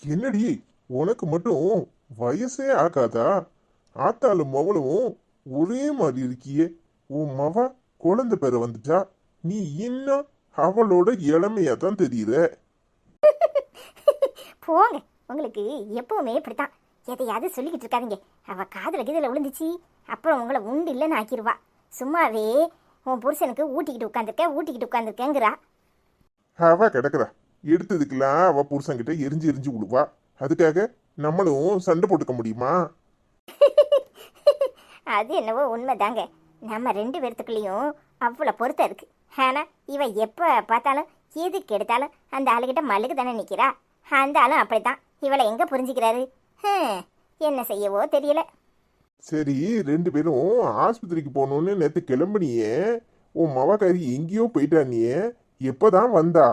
என்னடி, உனக்கு மட்டும் வயசே ஆகாதா? ஆத்தாலும் மவளும் ஒரே மாதிரி இருக்கியே. உன் மவ குழந்தை பேர வந்துட்டா, நீ இன்னும் அவளோட இளமையா தான் தெரியுற. போங்க, உங்களுக்கு எப்பவுமே இப்படித்தான். எதையாவது சொல்லிக்கிட்டு இருக்காதீங்க. அவ காதுல கீதுல விழுந்துச்சு, அப்புறம் உங்களை உண்டு இல்லைன்னு ஆக்கிடுவா. சும்மாவே உன் புருஷனுக்கு ஊட்டிக்கிட்டு உட்காந்துருக்கேங்கிறா. அவ கிடக்குறா, எடுத்ததுக்கெல்லாம் அவ புருஷன்கிட்ட எரிஞ்சு எரிஞ்சு விடுவா. அதுக்காக நம்மளும் சண்டை போட்டுக்க முடியுமா? அது என்னவோ உண்மைதாங்க. நம்ம ரெண்டு பேர்த்துக்குள்ளேயும் அவ்வளோ பொருத்தம் இருக்கு. ஆனா இவ எப்போ பார்த்தாலும் எதுக்கு எடுத்தாலும் அந்த ஆளுகிட்ட மல்லுக்கு தானே நிற்கிறா. அந்த ஆளும் அப்படித்தான். இவளை எங்க புரிஞ்சுக்கிறாரு? என்ன செய்யவோ தெரியல. சரி, ரெண்டு பேரும் ஆஸ்பத்திரிக்கு போகணும்னு நேற்று கிளம்புனியே. உன் மவக்காரி எங்கேயோ போயிட்டானியே, எப்பதான் வந்தா?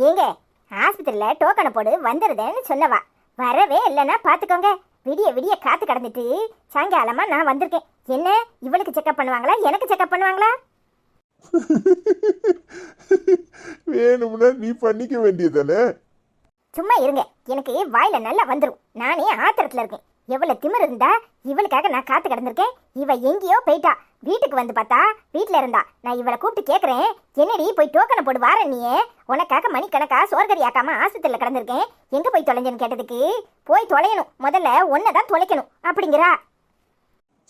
ஏங்க, ஆஸ்பத்திரியில் டோக்கனை போடு வந்துடுதேன்னு சொன்னவா. வரவே இல்லைன்னா பார்த்துக்கோங்க. விடிய விடிய காத்து கடந்துட்டு சாயங்காலமா நான் வந்திருக்கேன். என்ன, இவளுக்கு செக்அப் பண்ணுவாங்களா எனக்கு செக்அப் பண்ணுவாங்களா? வேணும்னா நீ பண்ணிக்க வேண்டியதானே. சும்மா இருங்க, எனக்கு வாயில நல்லா வந்துடும். நானே ஆத்திரத்துல இருக்கேன். எவ்வளவு திமிரு இருந்தா இவளுக்காக நான் காத்து கிடந்திருக்கேன். இவ எங்கேயோ போயிட்டா. வீட்டுக்கு வந்து பார்த்தா வீட்டுல இருந்தா. நான் இவளை கூப்பிட்டு கேட்கறேன், என்னடி போய் டோக்கனை போடு வார நீயே, உனக்காக மணிக்கணக்கா சோர்கரி ஆக்காம ஆஸ்பத்திரியில கிடந்திருக்கேன், எங்க போய் தொலைஞ்சேன்னு கேட்டதுக்கு, போய் தொலையணும், முதல்ல ஒன்னதான் தொலைக்கணும் அப்படிங்கிறா.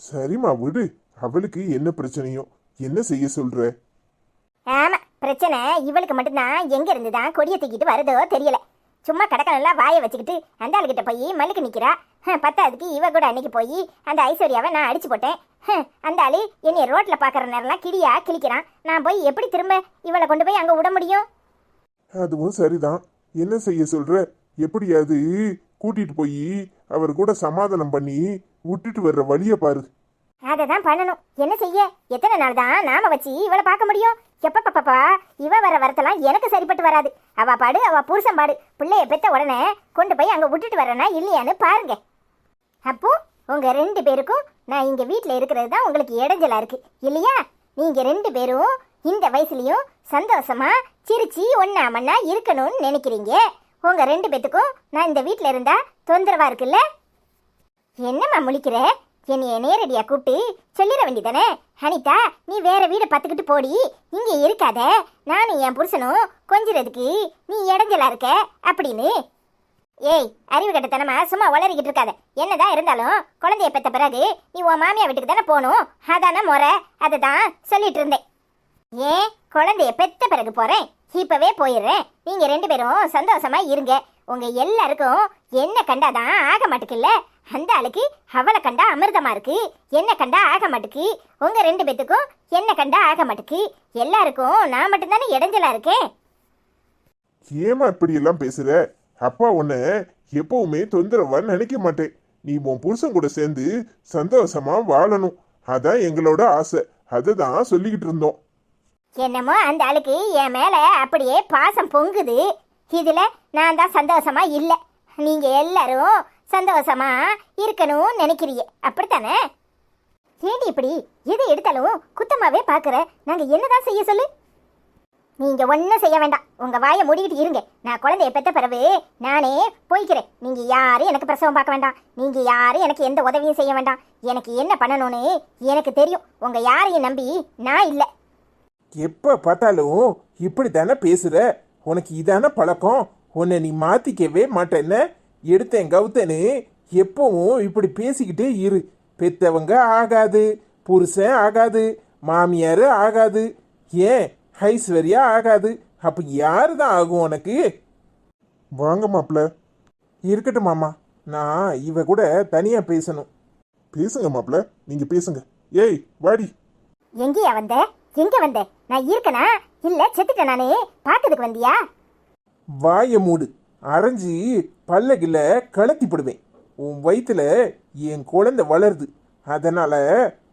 சரிம்மா விடு, அவளுக்கு என்ன பிரச்சனையோ, என்ன செய்ய சொல்ற? ஆமா, பிரச்சனை இவளுக்கு மட்டும்தான். எங்க இருந்துதான் கொடியை தூக்கிட்டு வருதோ தெரியல. சும்மா கடக்கநல்லா வாயை வச்சுக்கிட்டு அந்த ஆளுகிட்ட போய் மல்லுக்கு நிற்கிறா. பத்தாவதுக்கு இவ கூட அன்னைக்கு போய் அந்த ஐஸ்வர்யாவை நான் அடிச்சு போட்டேன். அந்த ஆளு என்னை ரோட்டில் பார்க்குற நேரம்லாம் கிளியா கிழிக்கிறான். நான் போய் எப்படி திரும்ப இவளை கொண்டு போய் அங்கே விட முடியும்? அதுவும் சரிதான், என்ன செய்ய சொல்ற? எப்படியாவது கூட்டிட்டு போய் அவர் கூட சமாதானம் பண்ணி விட்டுட்டு வர்ற வழிய பாரு. அதை தான் பண்ணணும். என்ன செய்ய, எத்தனை நாள் தான் நாம வச்சு இவளை பார்க்க முடியும்? எப்பப்பா இவ வர வரத்தெல்லாம் எனக்கு சரிப்பட்டு வராது. அவ பாடு, அவ புருஷன் பாடு. பிள்ளைய பெத்த உடனே கொண்டு போய் அங்க விட்டுட்டு வரனா இல்லையான்னு பாருங்க. அப்போ உங்க ரெண்டு பேருக்கும் நான் இங்க வீட்டுல இருக்கிறது தான் உங்களுக்கு இடைஞ்சலா இருக்கு இல்லையா? நீங்க ரெண்டு பேரும் இந்த வயசுலயும் சந்தோஷமா சிரிச்சு ஒன்னா மண்ணா இருக்கணும்னு நினைக்கிறீங்க. உங்க ரெண்டு பேத்துக்கும் நான் இந்த வீட்டுல இருந்தா தொந்தரவா இருக்குல்ல? என்னம்மா முழிக்கிற? என்னைய நேரடியா கூப்பிட்டு சொல்லிட வேண்டியதானே, அனிதா நீ வேற வீடை பார்த்துக்கிட்டு போடி, இங்க இருக்காத, நானும் என் புருஷனும் கொஞ்சிறதுக்கு நீ இடைஞ்சலா இருக்க அப்படின்னு. ஏய், அறிவு கட்டத்தனமா சும்மா வளரிக்கிட்டு இருக்காத. என்னதான் இருந்தாலும் குழந்தைய பெற்ற பிறகு நீ உன் மாமியா வீட்டுக்கு தானே போகணும், அதான முறை. அதை தான் சொல்லிட்டு இருந்தேன். ஏன், குழந்தைய பெத்த பிறகு போறேன், இப்பவே போயிடுறேன். நீங்க ரெண்டு பேரும் சந்தோஷமா இருங்க. உங்க எல்லாருக்கும் என்ன கண்டாதான் ஆக மாட்டுக்குல்ல? அந்த ஆளுக்கு அவளை கண்டா அமிர்தமா இருக்கு, என்ன கண்டா ஆக மாட்டுக்கு. உங்க ரெண்டு பேத்துக்கும் என்ன கண்டா ஆக மாட்டுக்கு. எல்லாருக்கும் நான் மட்டும்தானே இடைஞ்சலா இருக்கேன். ஏமா இப்படி எல்லாம் பேசுற? அப்பா உன்னை எப்பவுமே தொந்தரவான்னு நினைக்க மாட்டேன். நீ உன் புருஷன் கூட சேர்ந்து சந்தோஷமா வாழணும், அதான் எங்களோட ஆசை. அதை தான் சொல்லிக்கிட்டு இருந்தோம். என்னமோ அந்த ஆளுக்கு என் மேல அப்படியே பாசம் பொங்குது. இதுல நான் தான் சந்தோஷமா இல்ல. நீங்க எல்லாரும் சந்தோஷமா இருக்கணும்னு நினைக்கிறீங்க, அப்படித்தானே? ஏண்டி இப்படி எதை எடுத்தாலும் குத்தமாவே பாக்குற? நாங்க என்னதான் செய்ய சொல்லு? நீங்க ஒன்னும் செய்ய வேண்டாம், உங்க வாயை மூடிக்கிட்டு இருங்க. நான் குழந்தைய பெத்த பிறகு நானே போய்க்கிறேன். நீங்க யாரும் எனக்கு பிரசவம் பார்க்க வேண்டாம், நீங்க யாரும் எனக்கு எந்த உதவியும் செய்ய வேண்டாம். எனக்கு என்ன பண்ணணும்னு எனக்கு தெரியும். உங்க யாரையும் நம்பி நான் இல்லை. எப்ப பார்த்தாலும் இப்படி தானே பேசுற? உனக்கு இதான பழக்கம்? உன்னை நீ மாத்திக்கவே மாட்டேன்னு எடுத்தேன் கவுத்தேன்னு எப்பவும் இப்படி பேசிக்கிட்டே இரு. பெத்தவங்க ஆகாது, புருஷன் ஆகாது, மாமியார் ஆகாது, ஏன் ஐஸ்வர்யா ஆகாது. அப்ப யாரு தான் ஆகும் உனக்கு? வாங்க மாப்பிள்ள. இருக்கட்டும் மாமா, நான் இவ கூட தனியா பேசணும். பேசுங்க மாப்பிள்ள, நீங்க பேசுங்க. ஏய் வாடி. எங்கேயா வந்த? எங்க வந்த? நான் இருக்கனா இல்ல செத்துட்டேன் நானே பாக்கிறதுக்கு வந்தியா? வாய மூடு, அரைஞ்சி பல்லகில கலத்தி போடுவேன். உன் வயிற்றுல என் குழந்தை வளருது, அதனால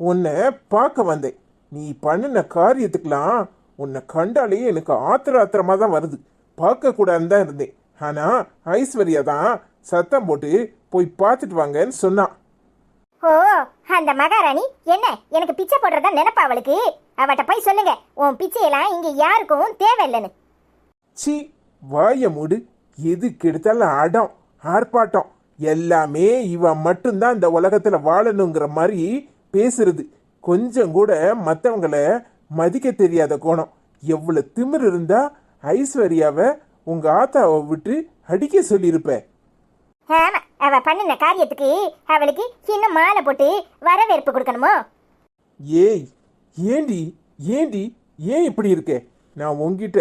உன்னை பார்க்க வந்தேன். நீ பண்ணின காரியத்துக்கெல்லாம் உன்னை கண்டாலே எனக்கு ஆத்திரமா தான் வருது. பார்க்க கூடாதுன்னு தான் இருந்தேன். ஆனா ஐஸ்வர்யா தான் சத்தம் போட்டு போய் பார்த்துட்டு வாங்கன்னு சொன்னான். ஓ, அந்த மகாராணி என்ன எனக்கு பிச்சை போடுறதா நினைப்பா அவளுக்கு? அவட்ட போய் சொல்லுங்க, உன் பிச்சையெல்லாம் இங்க யாருக்கும் தேவையில்லைன்னு. சி, வாய மூடு. எதுக்கு எடுத்தாலும் அடம். ஆர்ப்பாட்டம் எல்லாமே இவ மட்டும்தான் இந்த உலகத்துல வாழணுங்கிற மாதிரி பேசுறது. கொஞ்சம் கூட மற்றவங்களை மதிக்க தெரியாத குணம். எவ்வளவு திமிர் இருந்தா ஐஸ்வர்யாவை உங்க ஆத்தாவை விட்டு அடிக்க சொல்லியிருப்ப. ஆமா, அவ பண்ணின காரியத்துக்கு அவளுக்கு இன்னும் மாலை போட்டு வரவேற்பு கொடுக்கணுமோ? ஏய், ஏண்டி ஏண்டி ஏன் இப்படி இருக்க? நான் உங்ககிட்ட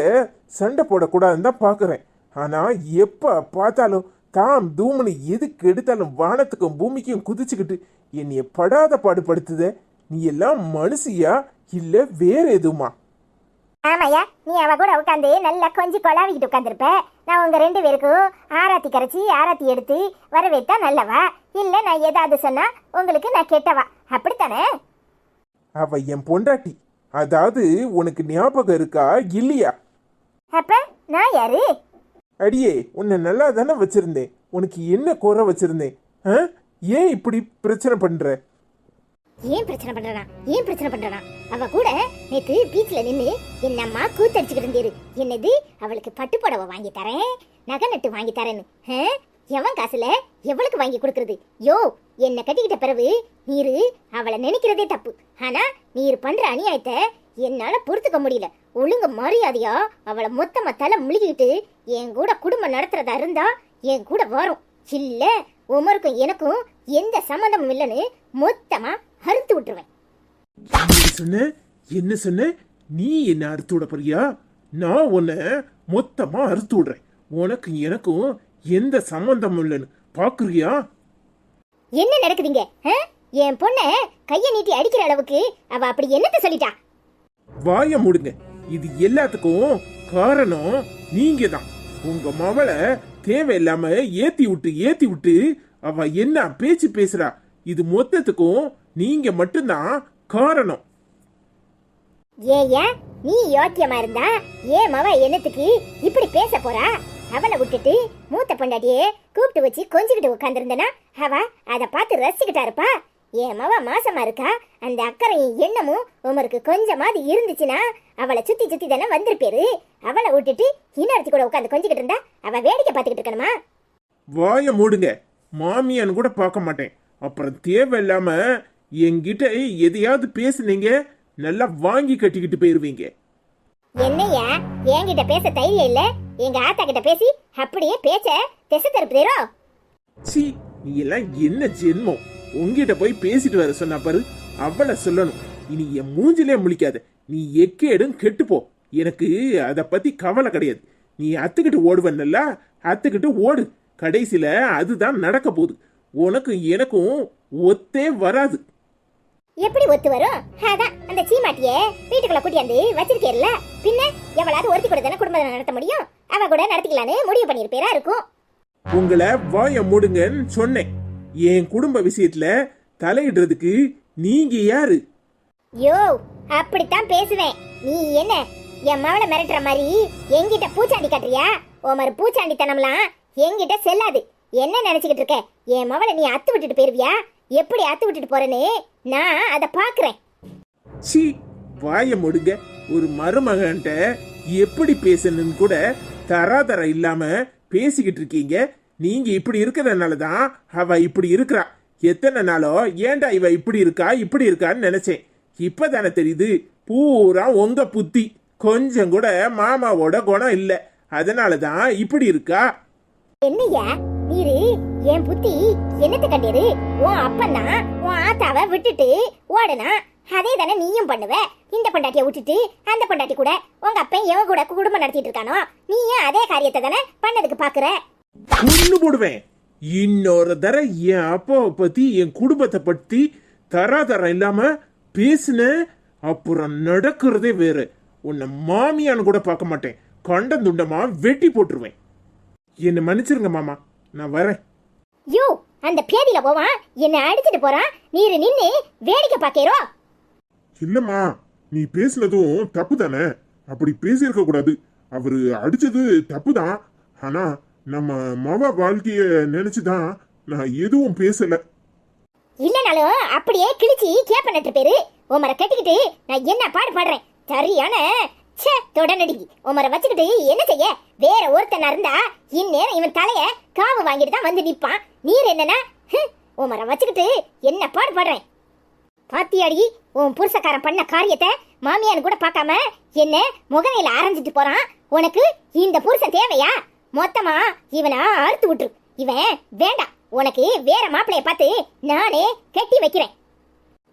சண்டை போடக்கூடாதுன்னு தான் பார்க்குறேன். ஆனால் எப்போ பார்த்தாலும் தாம் தூமனு எதுக்கு எடுத்தாலும் வானத்துக்கும் பூமிக்கும் குதிச்சுக்கிட்டு என்னைய படாத பாடுபடுத்துத. நீ எல்லாம் மனுஷியா இல்லை வேற எதுவுமா? ஆமாயா, நீ அவ கூட உட்காந்து நல்லா கொஞ்சம் கொலாவிக்கிட்டு உட்காந்துருப்ப. நான் உங்க 2 பேருக்கும் ஆராத்தி கரைச்சி ஆராத்தி எடுத்து வரவேற்றா நல்லவா, இல்லை நான் ஏதாவது சொன்னா உங்களுக்கு நான் கெட்டவா, அப்படித்தானே? அவ என் பொண்டாட்டி. அதாவது உனக்கு ஞாபகம் இருக்கா இல்லையா? அப்ப நான் யாரு? அடியே, உன்னை நல்லா தானே வச்சிருந்தேன். உனக்கு என்ன குறை வச்சிருந்தேன்? ஏன் இப்படி பிரச்சனை பண்ற? ஏன் பிரச்சனை பண்றனா? அவ கூட நேத்து பீச்ல நின்னு என்னம்மா கூத்தடிச்சுக்கிட்டு இருந்தீரு. என்னது அவளுக்கு பட்டு புடவை வாங்கி தரேன், நகை நட்டு வாங்கி தரேன்னு. எவன் காசுல எவளுக்கு வாங்கி கொடுக்கறது? யோ, என்ன கட்டிக்கிட்ட பிறகு நீரு அவளை நினைக்கிறதே தப்பு. ஆனா நீர் பண்ற அநியாயத்தை என்னால பொறுத்துக்க முடியல. ஒழுங்கு மரியாதையா அவளை மொத்தமா தலை முழுகிட்டு என் கூட குடும்பம் நடத்துறதா இருந்தா என் கூட வரும். இல்ல உமருக்கும் எனக்கும் எந்த சம்மந்தமும் இல்லைன்னு மொத்தமா அறுத்து விட்டுருவேன். என்ன சொன்ன? நீ என்ன அறுத்து விட போறியா? நான் உன்னை மொத்தமா அறுத்து விடுறேன். உனக்கு எனக்கும் எந்த சம்பந்தமும் இல்லைன்னு பாக்குறியா? என்ன நடக்குதுங்க? என் பொண்ண கைய நீட்டி அடிக்கிற அளவுக்கு அவ அப்படி என்னத்த சொல்லிட்டா? வாய மூடுங்க. இது எல்லாத்துக்கும் காரணம் நீங்க தான். உங்க மவளை தேவையில்லாம ஏத்தி விட்டு அவ என்ன பேச்சு பேசுறா. இது மொத்தத்துக்கும் நீங்க மட்டும்தான் காரணம். ஏயா, நீ யோக்கியமா இருந்தா ஏன் மவ என்னத்துக்கு இப்படி பேச போறா? அவளை விட்டுட்டு மூத்த பொண்டாட்டியே கூப்பிட்டு வச்சு கொஞ்சிக்கிட்டு உட்காந்துருந்தனா அவ அதை பார்த்து ரசிக்கிட்டா இருப்பா. என் மவ மாசமா இருக்கா, அந்த அக்கறையும் எண்ணமும் உமருக்கு கொஞ்சமாவது இருந்துச்சுன்னா அவளை சுத்தி தானே வந்திருப்பேரு. அவளை விட்டுட்டு இன்னொருத்தி கூட உட்காந்து கொஞ்சிக்கிட்டு இருந்தா அவ வேடிக்கை பார்த்துக்கிட்டு இருக்கணுமா? வாய மூடுங்க. மாமியான்னு கூட பார்க்க மாட்டேன். அப்புறம் தேவையில்லாம என்கிட்ட எதையாவது பேசுனீங்க நல்லா வாங்கி கட்டிக்கிட்டு போயிருவீங்க. என்னையா என்கிட்ட பேச தைரியம் இல்ல? எங்க ஆத்தா கிட்ட பேசி அப்படியே பேச்ச திசை திருப்புதேரோ? சி, நீ எல்லாம் என்ன ஜென்மம்? உங்ககிட்ட போய் பேசிட்டு வர சொன்னா பாரு, அவளை சொல்லணும். இனி என் மூஞ்சிலே முழிக்காத. நீ எக்கேடும் கெட்டுப்போ. எனக்கு அதை பத்தி கவலை கிடையாது. நீ அத்துக்கிட்டு ஓடுவன்னல்ல, அத்துக்கிட்டு ஓடு. கடைசியில அதுதான் நடக்க போகுது. உனக்கும் எனக்கும் ஒத்தே வராது. எப்படி ஒத்து வரும்? அதான் அந்த சீமாட்டிய வீட்டுக்குள்ள கூட்டியாந்து வச்சிருக்கேல்ல, பின்ன எவளாவது ஒருத்தி கூட தானே குடும்பத்தை நடத்த முடியும். அவ கூட நடத்திக்கலான்னு முடிவு பண்ணிருப்பேரா இருக்கும். உங்களை வாய மூடுங்கன்னு சொன்னேன். என் குடும்ப விஷயத்துல தலையிடுறதுக்கு நீங்க யாரு? யோ, அப்படித்தான் பேசுவேன். நீ என்ன என் மவளை மிரட்டுற மாதிரி என்கிட்ட பூச்சாண்டி காட்டுறியா? ஓமர் பூச்சாண்டித்தனம்லாம் என்கிட்ட செல்லாது. என்ன நினைச்சுக்கிட்டு இருக்க? என் மவளை நீ அத்து விட்டுட்டு போயிருவியா? எப்படி அத்து விட்டுட்டு போறேன்னு நான் அதை பாக்குறேன். சி, வாய மூடுங்க. ஒரு மருமகன்ட்ட எப்படி பேசணும்னு கூட தராதர இல்லாம பேசிக்கிட்டு இருக்கீங்க. நீங்க இப்படி இருக்கிறதுனாலதான் அவ இப்படி இருக்கிறா. எத்தனை நாளோ ஏண்டா இவ இப்படி இருக்கான்னு நினைச்சேன். இப்பதானே தெரியுது பூரா உங்க புத்தி. கொஞ்சம் கூட மாமாவோட குணம் இல்ல. அதனாலதான் இப்படி இருக்கா. என்னையா நீரு என் புத்தி என்னத்த கண்டீரு? உன் அப்பன்னா உன் ஆத்தாவை விட்டுட்டு ஓடுனா அதே தானே நீயும் பண்ணுவ. இந்த பொண்டாட்டிய விட்டுட்டு அந்த பொண்டாட்டி கூட உங்க அப்பன் எவன் கூட குடும்பம் நடத்திட்டு இருக்கானோ நீயும் அதே காரியத்தை தானே பண்ணதுக்கு பாக்குற. கொன்னு போடுவேன். இன்னொரு தர என் அப்பாவை பத்தி என் குடும்பத்தை பத்தி தராதரம் இல்லாம பேசுன அப்புறம் நடக்கிறதே வேற. உன்னை மாமியான்னு கூட பார்க்க மாட்டேன். கண்டம் துண்டமா வெட்டி போட்டுருவேன். என்ன மன்னிச்சிருங்க மாமா, நான் வரேன். யோ, அந்த பேதியில போவான் என்ன அடிச்சிட்டு போறான். நீரு நின்னு வேடிக்கை பாக்கேரோ? இல்லம்மா, நீ பேசினதும் தப்பு தானே. அப்படி பேசியிருக்க கூடாது. அவரு அடிச்சது தப்பு தான். ஆனா நம்ம மவ வாழ்க்கைய நினைச்சுதான் நான் எதுவும் பேசல. இல்லனாலும் அப்படியே கிழிச்சி கேப்ப நட்டு பேரு உமரை கட்டிக்கிட்டு நான் என்ன பாடுறேன். சரியான ச்சே தொடநடிகி உமரை வச்சுக்கிட்டு என்ன செய்ய? வேற ஒருத்தனா இருந்தா இந்நேரம் இவன் தலைய காவு வாங்கிட்டு தான் வந்து நிப்பான். நீர் என்னன்னா உமரை வச்சுக்கிட்டு என்ன பாடு பாடுறேன் பாத்தியாடி? உன் புருஷக்காரன் பண்ண காரியத்தை மாமியான்னு கூட பார்க்காம என்ன முகனையில அரைஞ்சிட்டு போறான். உனக்கு இந்த புருஷன் தேவையா? மொத்தமா இவனை அறுத்து விட்டுரு. இவன் வேண்டாம். உனக்கு வேற மாப்பிளைய பார்த்து நானே கட்டி வைக்கிறேன்.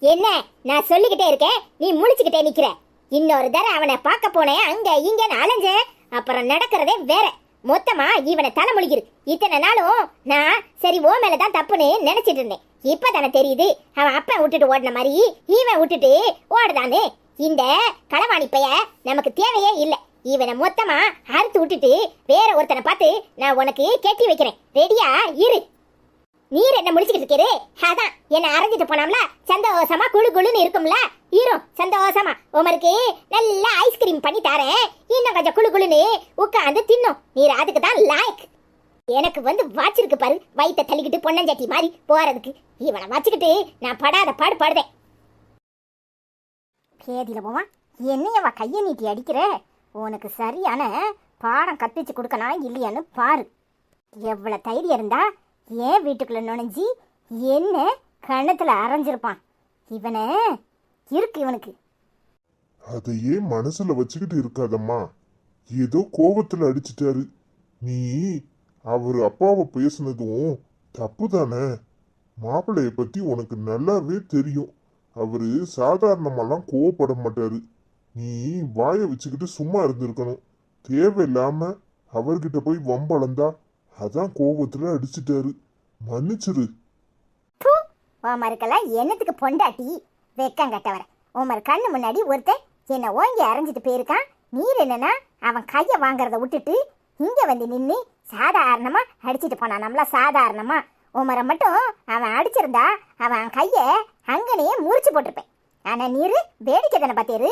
என்ன நான் சொல்லிக்கிட்டே இருக்கேன், நீ முழிச்சுக்கிட்டே நிக்கிற. இன்னொரு தடவை அவனை பார்க்க போனேன், அங்க இங்கன்னு அலைஞ்சேன், அப்புறம் நடக்கிறதே வேற. மொத்தமா இவனை தலைமொழிகிரு. இத்தனை நாளும் நான் சரி ஓ மேலதான் தப்புன்னு நினைச்சிட்டு இருந்தேன். இப்பதானே தெரியுது அவன் அப்பன் விட்டுட்டு ஓடின மாதிரி இவன் விட்டுட்டு ஓடுதான்னு. இந்த களவாணி பைய நமக்கு தேவையே இல்லை. இவனை மொத்தமா அறுத்து விட்டுட்டு வேற ஒருத்தனை பார்த்து நான் உனக்கு கட்டி வைக்கிறேன். ரெடியா இரு. நீர் என்ன முடிச்சுக்கிட்டு இருக்கிறே? அதான் என்ன அரைஞ்சிட்டு போனாம்ல, சந்தோஷமா குழு குழுன்னு இருக்கும்ல. இரும் சந்தோஷமா உமருக்கு நல்ல ஐஸ்கிரீம் பண்ணி தரேன். இன்னும் கொஞ்சம் குழு குழுன்னு உட்காந்து தின்னும். நீர் அதுக்கு தான் லாய்க். எனக்கு வந்து வாச்சிருக்கு பாரு, வயிற்ற தள்ளிக்கிட்டு பொன்னஞ்சட்டி மாதிரி போறதுக்கு. இவனை வச்சுக்கிட்டு நான் படாத பாடு பாடுதேன். பேதியில போவான். என்னையவா கையை நீட்டி அடிக்கிற? உனக்கு சரியான பாடம் கத்திச்சு கொடுக்கணும் இல்லையான்னு பாரு. எவ்வளவு தைரியம் இருந்தா ஏன் வீட்டுக்குள்ள நுழைஞ்சி என்ன கணத்துல அரைஞ்சிருப்பான். இவனை இருக்கு இவனுக்கு. அதையே மனசுல வச்சுக்கிட்டு இருக்காதம்மா. ஏதோ கோபத்துல அடிச்சிட்டாரு. நீ அவர் அப்பாவை பேசுனதும் தப்பு தானே. மாப்பிள்ளைய பத்தி உனக்கு நல்லாவே தெரியும். அவரு சாதாரணமாலாம் கோவப்பட மாட்டாரு. நீ வாயை வச்சுக்கிட்டு சும்மா இருந்திருக்கணும். தேவையில்லாம அவர்கிட்ட போய் வம்பளந்தா அதான் கோபத்துல அடிச்சிட்டாரு. மன்னிச்சிரு. உமருக்கெல்லாம் என்னத்துக்கு பொண்டாட்டி? வெக்கம் கட்டவர. உமர் கண்ணு முன்னாடி ஒருத்தன் என்ன ஓங்கி அரைஞ்சிட்டு போயிருக்கான். நீர் என்னன்னா அவன் கைய வாங்கறத விட்டுட்டு இங்க வந்து நின்று சாதாரணமா அடிச்சிட்டு போனான். நம்மள சாதாரணமா உமரை மட்டும் அவன் அடிச்சிருந்தா அவன் கைய அங்கனையே முறிச்சு போட்டிருப்பேன். ஆனா நீரு வேடிக்கை தானே பார்த்தேரு.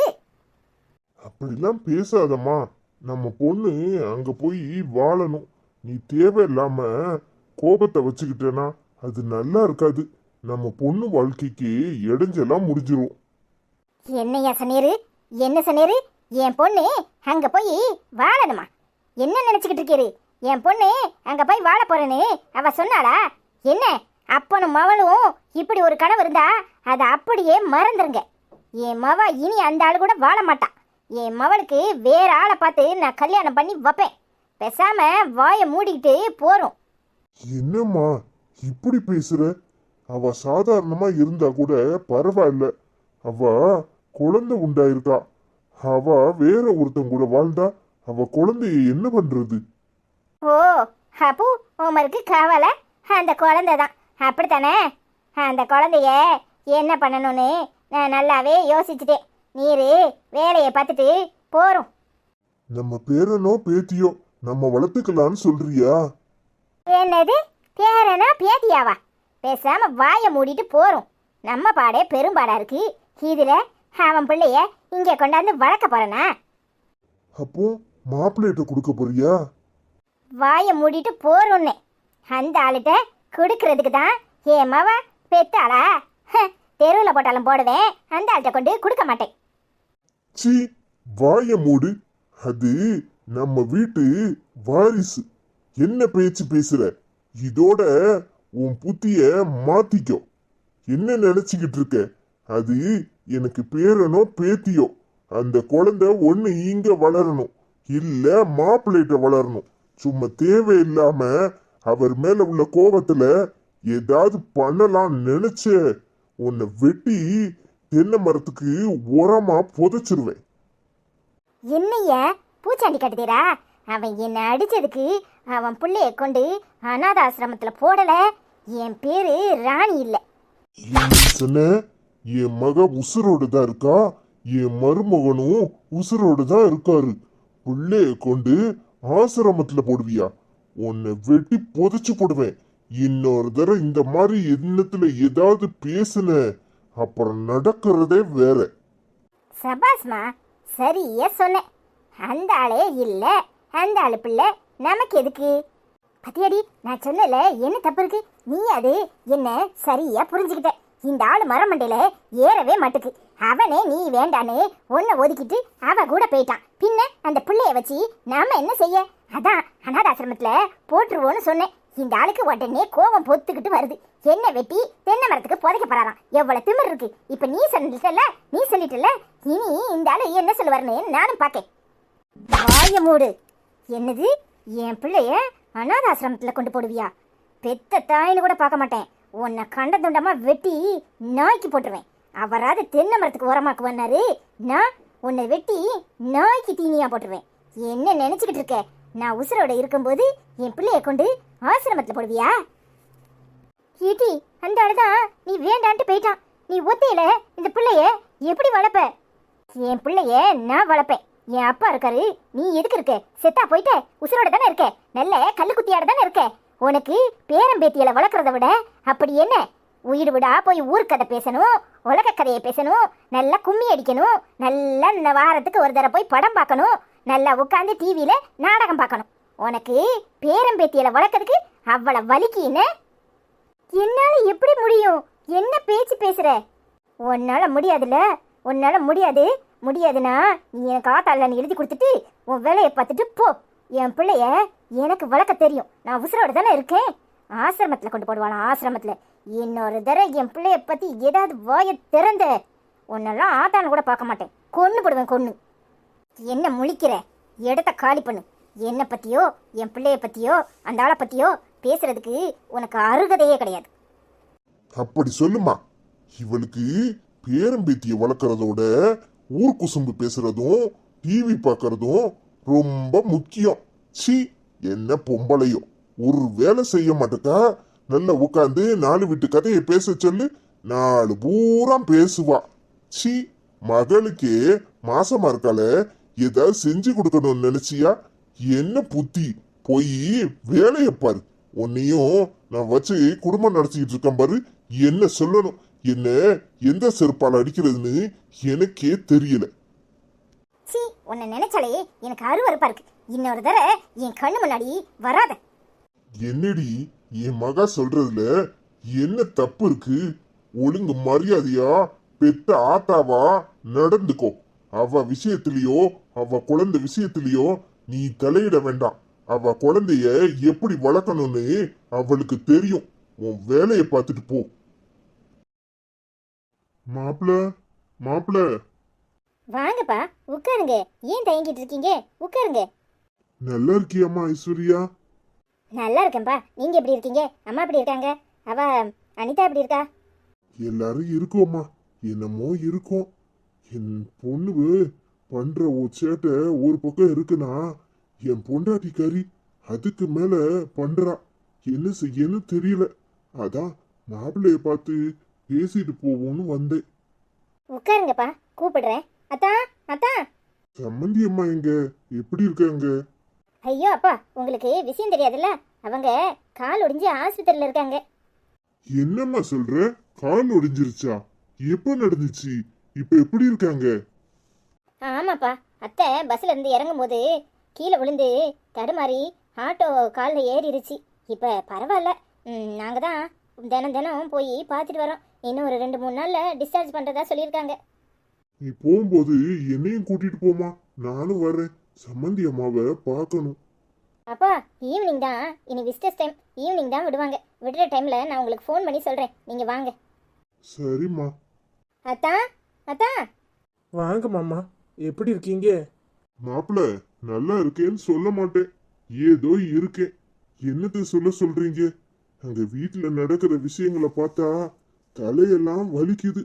அப்படிலாம் பேசாதம்மா. நம்ம பொண்ணு அங்க போய் வாழணும். நீ தேவையில்லாம கோபத்தை வச்சுக்கிட்டேனா அது நல்லா இருக்காது. நம்ம பொண்ணு வாழ்க்கைக்கு இடைஞ்செல்லாம் முடிஞ்சிரும். என்னையா சொன்னீரு? என்ன சொன்னீரு? என் பொண்ணு அங்க போய் வாழணுமா? என்ன நினைச்சுக்கிட்டு இருக்கீரு? என் பொண்ணு அங்க போய் வாழ போறேன்னு அவ சொன்னாளா? என்ன அப்பனும் மவளும் இப்படி ஒரு கனவு இருந்தா அதை அப்படியே மறந்துருங்க. என் மவ இனி அந்த ஆளு கூட வாழ மாட்டான். என் மவளுக்கு வேற ஆளை பார்த்து நான் கல்யாணம் பண்ணி வைப்பேன். பேசாம வாயை மூடிக்கிட்டு போறோம். என்னம்மா இப்படி பேசுற? அவ சாதாரணமா இருந்தா கூட பரவாயில்ல. அவ குழந்தை உண்டாயிருக்கா. அவ வேற ஒருத்தன் கூட வாழ்ந்தா அவ குழந்தைய என்ன பண்றது? ஓ அப்போ உமருக்கு கவலை அந்த குழந்தை தான், அப்படித்தானே? அந்த குழந்தைய என்ன பண்ணணும்னு நான் நல்லாவே யோசிச்சுட்டேன். நீரு வேலையை பார்த்துட்டு போறோம். நம்ம பேரனோ பேத்தியோ நம்ம வளர்த்துக்கலான்னு சொல்றியா? என்னது பேரனா பேத்தியாவா? பேசாம வாயை மூடிட்டு போறோம். நம்ம பாடே பெரும்பாடா இருக்கு. இதுல அவன் பிள்ளைய இங்க கொண்டாந்து வளர்க்க போறனா? அப்போ மாப்பிள்ளையிட்ட கொடுக்க போறியா? வாயை மூடிட்டு போறோன்னு அந்த ஆளுகிட்ட கொடுக்கறதுக்கு தான் என் மவ பெத்தாளா? தெருவில் போட்டாலும் போடுவேன், அந்த ஆள்கிட்ட கொண்டு கொடுக்க மாட்டேன். சி வாய மூடு. அது நம்ம வீட்டு வாரிசு. என்ன பேச்சு பேசுற? இதோட உன் புத்திய மாத்திக்கோ. என்ன நினைச்சுக்கிட்டு இருக்க? அது எனக்கு பேரனோ பேத்தியோ. அந்த குழந்தை ஒண்ணு இங்க வளரணும், இல்ல மாப்பிள்ளைகிட்ட வளரணும். சும்மா தேவையில்லாம அவர் மேல உள்ள கோபத்துல ஏதாவது பண்ணலாம் நினைச்ச உன்னை வெட்டி தென்னை மரத்துக்கு உரமா புதைச்சிருவேன். என்னைய பூச்சாண்டி கட்டுதீரா? அவன் என்னை அடிச்சதுக்கு அவன் பிள்ளைய கொண்டு அநாதாசிரமத்துல போடல. என் பேரு ராணி இல்ல. சொன்ன என் மக உசுரோடு தான் இருக்கா. என் மருமகனும் உசுரோடு தான் இருக்காரு. பிள்ளைய கொண்டு ஆசிரமத்துல போடுவியா? உன்னை வெட்டி புதைச்சு போடுவேன். இன்னொரு தடவை இந்த மாதிரி எண்ணத்துல ஏதாவது பேசுன அப்புறம் நடக்கிறதே வேற. சபாஸ்மா சரியா சொன்னேன். அந்த ஆளே இல்ல, அந்த ஆளு பிள்ளை நமக்கு எதுக்கு? பத்தியடி நான் சொன்னல என்ன தப்பு இருக்கு? நீ அது என்ன சரியா புரிஞ்சுக்கிட்ட. இந்த ஆளு மரமண்டையில ஏறவே மாட்டுக்கு. அவனே நீ வேண்டானே உன்னை ஒதுக்கிட்டு அவ கூட போயிட்டான். பின்ன அந்த பிள்ளைய வச்சு நாம என்ன செய்ய? அதான் அனாதாசிரமத்துல போட்டுருவோன்னு சொன்னேன். இந்த ஆளுக்கு உடனே கோபம் பொத்துக்கிட்டு வருது. என்ன வெட்டி தென்னை மரத்துக்கு புதைக்க போறாராம். எவ்வளவு திமிர் இருக்கு. இப்ப நீ சொல்லிட்டல இனி இந்த ஆளு என்ன சொல்லுவாருன்னு நானும் பாக்கேன். வாய மூடு. என்னது, என் பிள்ளைய அனாதாசிரமத்துல கொண்டு போடுவியா? பெத்த தாயின்னு கூட பார்க்க மாட்டேன். உன்னை கண்ட துண்டமா வெட்டி நாய்க்கு போட்டுருவேன். அவராது தென்னை மரத்துக்கு உரமாக்கு வந்தாரு, நான் உன்னை வெட்டி நாய்க்கு தீனியா போட்டுருவேன். என்ன நினைச்சுக்கிட்டு இருக்க? நான் உசுரோட இருக்கும்போது என் பிள்ளைய கொண்டு ஆசிரமத்தில் போடுவியா? ஈட்டி, அந்த ஆளுதான் நீ வேண்டான்ட்டு போயிட்டான். நீ ஒத்தையில இந்த பிள்ளைய எப்படி வளர்ப்ப? என் பிள்ளைய நான் வளர்ப்பேன். என் அப்பா இருக்காரு, நீ எதுக்கு இருக்க? செத்தா போயிட்ட, உசுரோட தானே இருக்க, நல்ல கல்லுக்குத்தியாட தானே இருக்க. உனக்கு பேரம்பேத்தியில வளர்க்குறத விட அப்படி என்ன? உயிர் விடா போய் ஊர்க்கதை பேசணும், உலக கதையை பேசணும், நல்லா கும்மி அடிக்கணும், நல்லா வாரத்துக்கு ஒரு தடவை போய் படம் பார்க்கணும், நல்லா உட்காந்து டிவியில நாடகம் பார்க்கணும். உனக்கு பேரம்பேத்தியில வளர்க்கறதுக்கு அவ்வளவு வலிக்கின்னு என்னால எப்படி முடியும்? என்ன பேச்சு பேசுற? உன்னால முடியாதுல்ல, உன்னால முடியாதுன்னா நீ எனக்கு ஆத்தாளன்னு எழுதி கொடுத்துட்டு உன் வேலையை பார்த்துட்டு போ. என் பிள்ளைய எனக்கு வளர்க்க தெரியும். நான் உசுரோட தானே இருக்கேன். ஆசிரமத்தில் கொண்டு போடுவானா? ஆசிரமத்தில் இன்னொரு தடவை என் பிள்ளைய பற்றி ஏதாவது வாயை திறந்த உன்னெல்லாம் ஆத்தான்னு கூட பார்க்க மாட்டேன். கொன்று போடுவேன், கொன்று. என்ன முழிக்கிற? இடத்த காலி பண்ணு. என்னை பற்றியோ என் பிள்ளைய பற்றியோ அந்த ஆளை பற்றியோ பேசுறதுக்கு உனக்கு அருகதையே கிடையாது. அப்படி சொல்லுமா. இவளுக்கு பேரம்பேத்திய வளர்க்கறதோட ஊர் குசும்பு பேசுறதும் டிவி பார்க்கறதும் ரொம்ப முக்கியம். சி, என்ன பொம்பளையோ ஒரு வேலை செய்ய மாட்டேக்கா. நல்லா உட்காந்து 4 வீட்டு கதையை பேச சொல்லு, 4 பூரா பேசுவா. சி, மகளுக்கே மாசமா இருக்கால, ஏதாவது செஞ்சு கொடுக்கணும்னு நினைச்சியா? என்ன புத்தி? போய் வேலையை பாரு. உன்னையும் நான் வச்சு குடும்பம் நடத்திக்கிட்டு இருக்கேன் பாரு. என்ன சொல்லணும், என்ன எந்த செருப்பால் அடிக்கிறதுன்னு எனக்கே தெரியல. சி, உன்னை நினைச்சாலே எனக்கு அருவருப்பா இருக்கு. இன்னொரு தடவை என் கண்ணு முன்னாடி வராத. என்னடி என் மகா சொல்றதுல என்ன தப்பு இருக்கு? ஒழுங்கு மரியாதையா பெத்த ஆத்தாவா நடந்துக்கோ. அவ விஷயத்திலயோ அவ குழந்தை விஷயத்திலயோ நீ தலையிட வேண்டாம். அவ குழந்தைய எப்படி வளர்க்கணும்னு அவளுக்கு தெரியும். உன் வேலையை பார்த்துட்டு போ. மாப்பிள வாங்கப்பா, உட்காருங்க. ஏன் தயங்கிட்டு இருக்கீங்க? உட்காருங்க. நல்லா இருக்கியம்மா ஐஸ்வர்யா? நல்லா இருக்கேன்ப்பா. நீங்க எப்படி இருக்கீங்க? அம்மா எப்படி இருக்காங்க? அவ அனிதா எப்படி இருக்கா? எல்லாரும் இருக்கோம்மா. என்னமோ இருக்கும். என் பொண்ணு பண்ற ஒரு சேட்டை ஒரு பக்கம் இருக்குன்னா, என் பொண்டாட்டி கறி அதுக்கு மேல பண்றா. என்ன செய்யன்னு தெரியல. அதான் மாப்பிள்ளைய பார்த்து பேசிட்டு போவோம்னு வந்தேன். உட்காருங்கப்பா, கூப்பிடுறேன். அத்தா, அத்தா. சம்மந்தி அம்மா எங்க? எப்படி இருக்காங்க? ஐயோ அப்பா, உங்களுக்கு விஷயம் தெரியாதுல்ல. அவங்க கால் ஒடிஞ்சு ஆஸ்பத்திரியில இருக்காங்க. என்னம்மா சொல்ற? கால் ஒடிஞ்சிருச்சா? எப்ப நடந்துச்சு? இப்ப எப்படி இருக்காங்க? ஆமாப்பா, அத்தை பஸ்ல இருந்து இறங்கும் போது கீழே விழுந்து தடுமாறி ஆட்டோ காலில் ஏறிடுச்சு. இப்போ பரவாயில்ல. நாங்கள் தான் தினம் போய் பார்த்துட்டு வரோம். இன்னும் ஒரு 2-3 நாளில் டிஸ்சார்ஜ் பண்ணுறதா சொல்லியிருக்காங்க. நீ போகும்போது என்னையும் கூட்டிட்டு போமா, நானும் வர்றேன். சம்மந்தி அம்மாவை பார்க்கணும். அப்பா, ஈவினிங் தான் இனி விசிட்டர்ஸ் டைம். ஈவினிங் தான் விடுவாங்க. விடுற டைமில் நான் உங்களுக்கு ஃபோன் பண்ணி சொல்கிறேன். நீங்கள் வாங்க. சரிம்மா. அத்தா, அத்தா. வாங்க மாமா, எப்படி இருக்கீங்க? மாப்பிள்ள, நல்லா இருக்கேன்னு சொல்ல மாட்டேன், ஏதோ இருக்கேன். என்னது சொல்றீங்க? அங்க வீட்டுல நடக்கிற விஷயங்களை பார்த்தா தலையெல்லாம் வலிக்குது.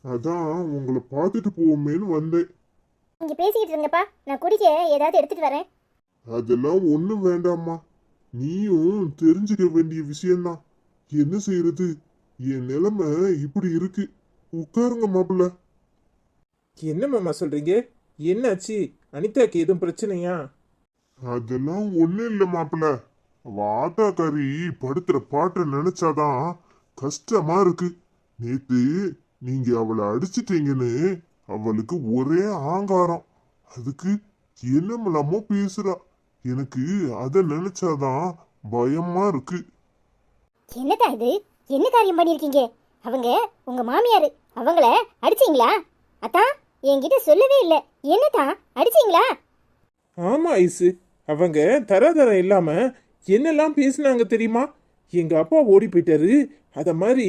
அதான் உங்களை பார்த்துட்டு போவோமேன்னு வந்தேன். நீங்க பேசிக்கிட்டு இருங்கப்பா, நான் குடிக்க ஏதாவது எடுத்துட்டு வரேன். அதெல்லாம் ஒண்ணும் வேண்டாம்மா. நீயும் தெரிஞ்சுக்க வேண்டிய விஷயம்தான். என்ன செய்யறது, என் நிலைமை இப்படி இருக்கு. உட்காருங்க மாப்பிள்ள. என்ன மாமா சொல்றீங்க? என்னாச்சு? அனிதாக்கு எதுவும் பிரச்சனையா? அதெல்லாம் ஒண்ணும் இல்ல மாப்பிள்ள. அவ ஆத்தாக்காரி படுத்துற பாட்டை நினைச்சாதான் கஷ்டமா இருக்கு. நேத்து நீங்க அவளை அடிச்சிட்டீங்கன்னு அவளுக்கு ஒரே ஆங்காரம். அதுக்கு என்னமெல்லாமோ பேசுறா. எனக்கு அத நினைச்சாதான் பயமா இருக்கு. என்னதான் இது? என்ன காரியம் பண்ணிருக்கீங்க? அவங்க உங்க மாமியாரு, அவங்கள அடிச்சீங்களா? அத்தான் என்கிட்ட சொல்லவே இல்லை. என்னதான் அடிச்சீங்களா? ஆமா ஐசு, அவங்க தராதரம் இல்லாம என்னெல்லாம் பேசினாங்க தெரியுமா? எங்க அப்பா ஓடி போயிட்டாரு, அத மாதிரி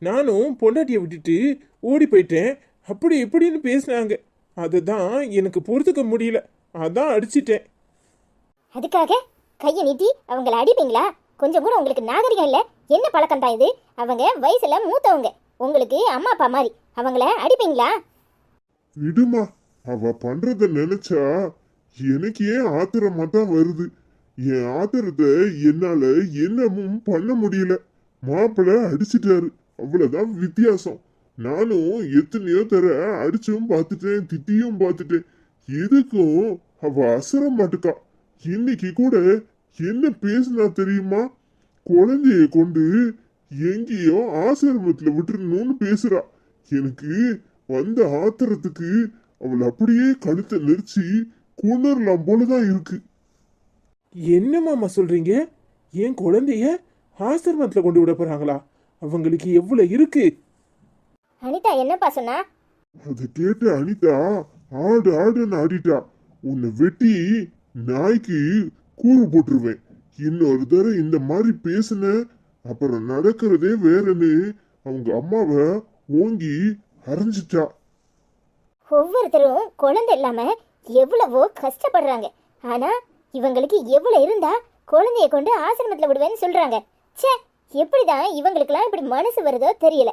நானும் பொண்டாட்டியை விட்டுட்டு ஓடி போயிட்டேன், அப்படி இப்படின்னு பேசினாங்க. அதுதான் எனக்கு பொறுத்துக்க முடியல, அதான் அடிச்சிட்டேன். அதுக்காக கையை நீட்டி அவங்கள அடிப்பீங்களா? கொஞ்சம் கூட உங்களுக்கு நாகரிகம் இல்லை. என்ன பழக்கம் தான் இது? அவங்க வயசுல மூத்தவங்க, உங்களுக்கு அம்மா அப்பா மாதிரி. அவங்கள அடிப்பீங்களா? விடுமா, அவ பண்றத நினைச்சா எனக்கு ஏன் ஆத்திரமா தான் வருது. என் ஆத்திரத்தை என்னால என்னமும் பண்ண முடியல. மாப்பிள்ள அடிச்சிட்டாரு, அவ்வளவுதான் வித்தியாசம். நானும் எத்தனையோ தர அடிச்சும் பார்த்துட்டேன், திட்டியும் பார்த்துட்டேன். எதுக்கும் அவ அசர மாட்டுக்கா. இன்னைக்கு கூட என்ன பேசினா தெரியுமா? குழந்தைய கொண்டு எங்கேயோ ஆசிரமத்துல விட்டுறணும்னு பேசுறா. எனக்கு வந்த ஆத்திரத்துக்கு அவள் அப்படியே கழுத்தை நெரிச்சு கொண்டுறலாம் போலதான் இருக்கு. என்ன மாமா சொல்றீங்க? என் குழந்தைய ஆசிரமத்துல கொண்டு விட போறாங்களா? அவங்களுக்கு எவ்வளவு இருக்கு? அனிதா என்னப்பா சொன்னா? அதை கேட்டு அனிதா ஆடு ஆடுன்னு ஆடிட்டா. உன்னை வெட்டி நாய்க்கு கூறு போட்டுருவேன். இன்னொரு தடவை இந்த மாதிரி பேசுன அப்புறம் நடக்கிறதே வேறன்னு அவங்க அம்மாவை ஓங்கி அரைஞ்சிட்டா. ஒவ்வொருத்தரும் குழந்தை இல்லாம எவ்வளவோ கஷ்டப்படுறாங்க. ஆனா இவங்களுக்கு எவ்வளவு இருந்தா குழந்தைய கொண்டு ஆசிரமத்துல விடுவேன்னு சொல்றாங்க. ச்சே, எப்படிதான் இவங்களுக்கெல்லாம் இப்படி மனசு வருதோ தெரியல.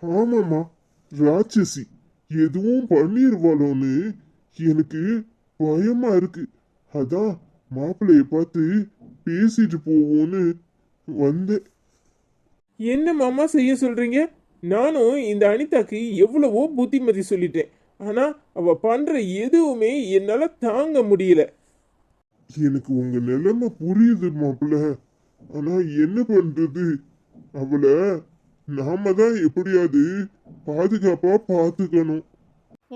ஆமாமா, ராட்சசி எதுவும் பண்ணிருவாளோன்னு எனக்கு பயமா இருக்கு. அதான் மாப்பிள்ளைய பார்த்து பேசிட்டு போவோன்னு வந்தேன். என்ன மாமா செய்ய சொல்றீங்க? நானும் இந்த அனிதாக்கு எவ்வளவோ புத்திமதி சொல்லிட்டேன், ஆனா அவ பண்ற எதுவுமே என்னால தாங்க முடியல. எனக்கு உங்க நிலைமை புரியுது மாப்பிள்ள. ஆனா என்ன பண்றது? அவளை நாம தான் எப்படியாவது பாதுகாப்பா பாத்துக்கணும்.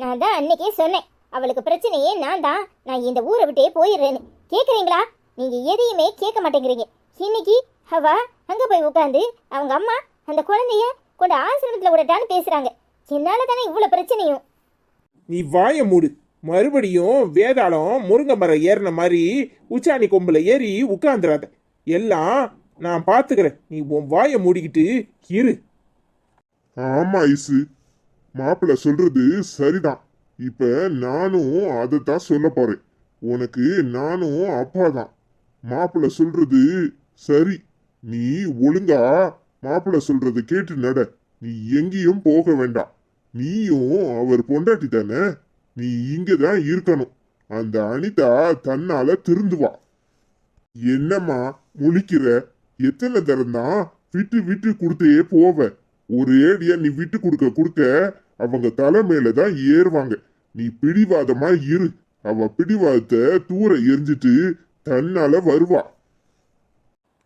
நான் தான் அன்னைக்கே சொன்னேன், அவளுக்கு பிரச்சனையே நான் இந்த ஊரை விட்டே போயிடுறேன்னு. கேக்குறீங்களா? நீங்க எதையுமே கேட்க மாட்டேங்கிறீங்க. இன்னைக்கு அவ அங்க போய் உட்காந்து அவங்க அம்மா அந்த குழந்தைய கொண்டு ஆசிரமத்துல விடட்டான்னு பேசுறாங்க. என்னால தானே இவ்வளவு பிரச்சனையும். நீ வாய மூடு. மறுபடியும் வேதாளம் முருங்கை மரம் ஏறின மாதிரி உச்சாணி கொம்புல ஏறி உட்காந்துறாத. எல்லாம் நான் பாத்துக்கிறேன், நீ உன் வாய மூடிக்கிட்டு இரு. ஆமா ஐசு, மாப்பிள்ள சொல்றது சரிதான். இப்ப நானும் அதைத்தான் சொல்ல போறேன். உனக்கு நானும் அப்பா தான். மாப்பிள்ள சொல்றது சரி. நீ ஒழுங்கா மாப்பிள்ள சொல்றது கேட்டு நட. நீ எங்கேயும் போக வேண்டாம். நீயும் அவர் பொண்டாட்டி தானே, நீ இங்கதான் இருக்கணும். அந்த அனிதா தன்னால திருந்துவா. என்னம்மா முழிக்கிற? எத்தனை தரம் தான் விட்டு விட்டு கொடுத்தே போவ? ஒரு ஏடியா நீ விட்டு கொடுக்க அவங்க தலைமையில தான் ஏறுவாங்க. நீ பிடிவாதமா இரு. அவ பிடிவாதத்தை தூர எரிஞ்சிட்டு தன்னால வருவா.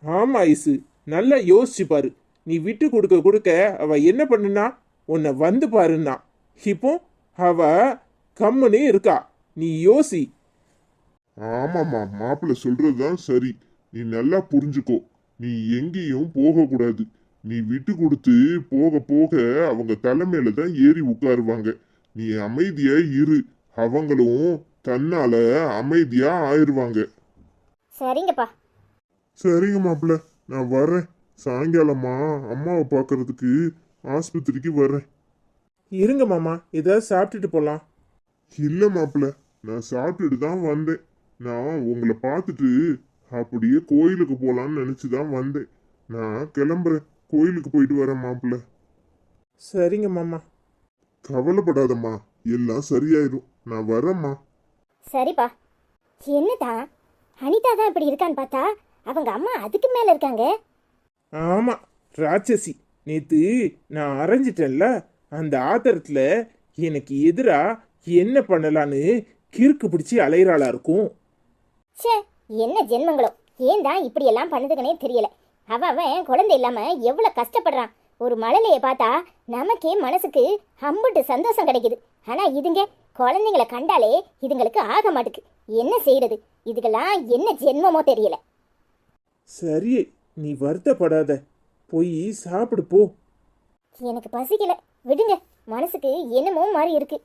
ஆமா ஐசு, நல்லா யோசிச்சு பாரு. நீ விட்டு கொடுக்க அவ என்ன பண்ணுனா? உன்னை வந்து பாருன்னா. இப்போ அவ கம்முனே இருக்கா. நீ யோசி. ஆமாம்மா, மாப்பிள்ள சொல்றதுதான் சரி. நீ நல்லா புரிஞ்சுக்கோ. நீ எங்கேயும் போக கூடாது. நீ விட்டு கொடுத்து போக போக அவங்க தலைமையில தான் ஏறி உட்காருவாங்க. நீ அமைதியா இரு. அவங்களும் தன்னால அமைதியா ஆயிருவாங்க. சரிங்கப்பா. சரிங்க மாப்பிள்ள, நான் வர்றேன். சாயங்காலமா அம்மாவை பார்க்கறதுக்கு ஆஸ்பத்திரிக்கு வர்றேன். இருங்க மாமா, ஏதாவது சாப்பிட்டுட்டு போலாம். இல்ல மாப்பிள்ள, நான் சாப்பிட்டுட்டு தான் வந்தேன். நான் உங்களை பார்த்துட்டு அப்படியே கோயிலுக்கு போலான்னு நினைச்சுதான் வந்தேன். நான் கிளம்புறேன். கோயிலுக்கு போயிட்டு வரேன் மாப்பிள்ள. சரிங்க மாமா. கவலைப்படாதம்மா, எல்லாம் சரியாயிடும். நான் வரேம்மா. சரிப்பா. என்னதான் அனிதா தான் இப்படி இருக்கான்னு பார்த்தா அவங்க அம்மா அதுக்கு மேல இருக்காங்க. ஆமா, ராட்சசி. நேத்து நான் அரைஞ்சிட்டேன்ல, அந்த ஆத்திரத்துல எனக்கு எதிரா என்ன பண்ணலான்னு கிறுக்கு பிடிச்சி அலையிறாளா இருக்கும். ச்சே, என்ன ஜென்மங்களோ! ஏன் தான் இப்படி எல்லாம் பண்ணுதுன்னே தெரியல. அவன் குழந்தை இல்லாம எவ்வளவு கஷ்டப்படுறான். ஒரு மழலைய பார்த்தா நமக்கே மனசுக்கு அம்புட்டு சந்தோஷம் கிடைக்குது. ஆனா இதுங்க குழந்தைங்களை கண்டாலே இதுங்களுக்கு ஆக மாட்டுக்கு. என்ன செய்யறது? இதுக்கெல்லாம் என்ன ஜென்மமோ தெரியல. சரி, நீ வருத்தப்படாத, போய் சாப்பிடு போ. எனக்கு பசிக்கல, விடுங்க. மனசுக்கு என்னமோ மாதிரி இருக்கு.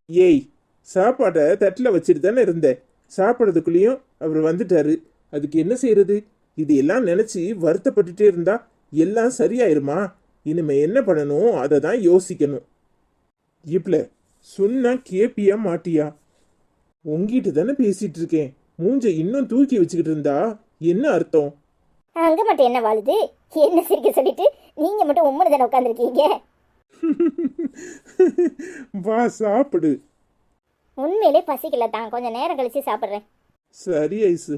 ஏய், சாப்பாட்டை தட்டில் வச்சுட்டு தானே இருந்தேன். சாப்பிட்றதுக்குள்ளேயும் அவர் வந்துட்டாரு. அதுக்கு என்ன செய்யறது? இது எல்லாம் நினச்சி வருத்தப்பட்டுட்டே இருந்தா எல்லாம் சரியாயிருமா? இனிமே என்ன பண்ணணும் அதை தான் யோசிக்கணும். இப்பல சொன்னா கேப்பியா மாட்டியா? உங்ககிட்ட தானே பேசிட்டு இருக்கேன். மூஞ்ச இன்னும் தூக்கி வச்சுக்கிட்டு இருந்தா என்ன அர்த்தம்? அங்க மட்டும் என்ன வாழுது? என்ன சிரிக்க சொல்லிட்டு நீங்க மட்டும் உம்மனு தானே உட்காந்துருக்கீங்க. வா சாப்பிடு. உண்மையிலே பசிக்கல தான், கொஞ்சம் நேரம் கழிச்சு சாப்பிட்றேன். சரி ஐசு.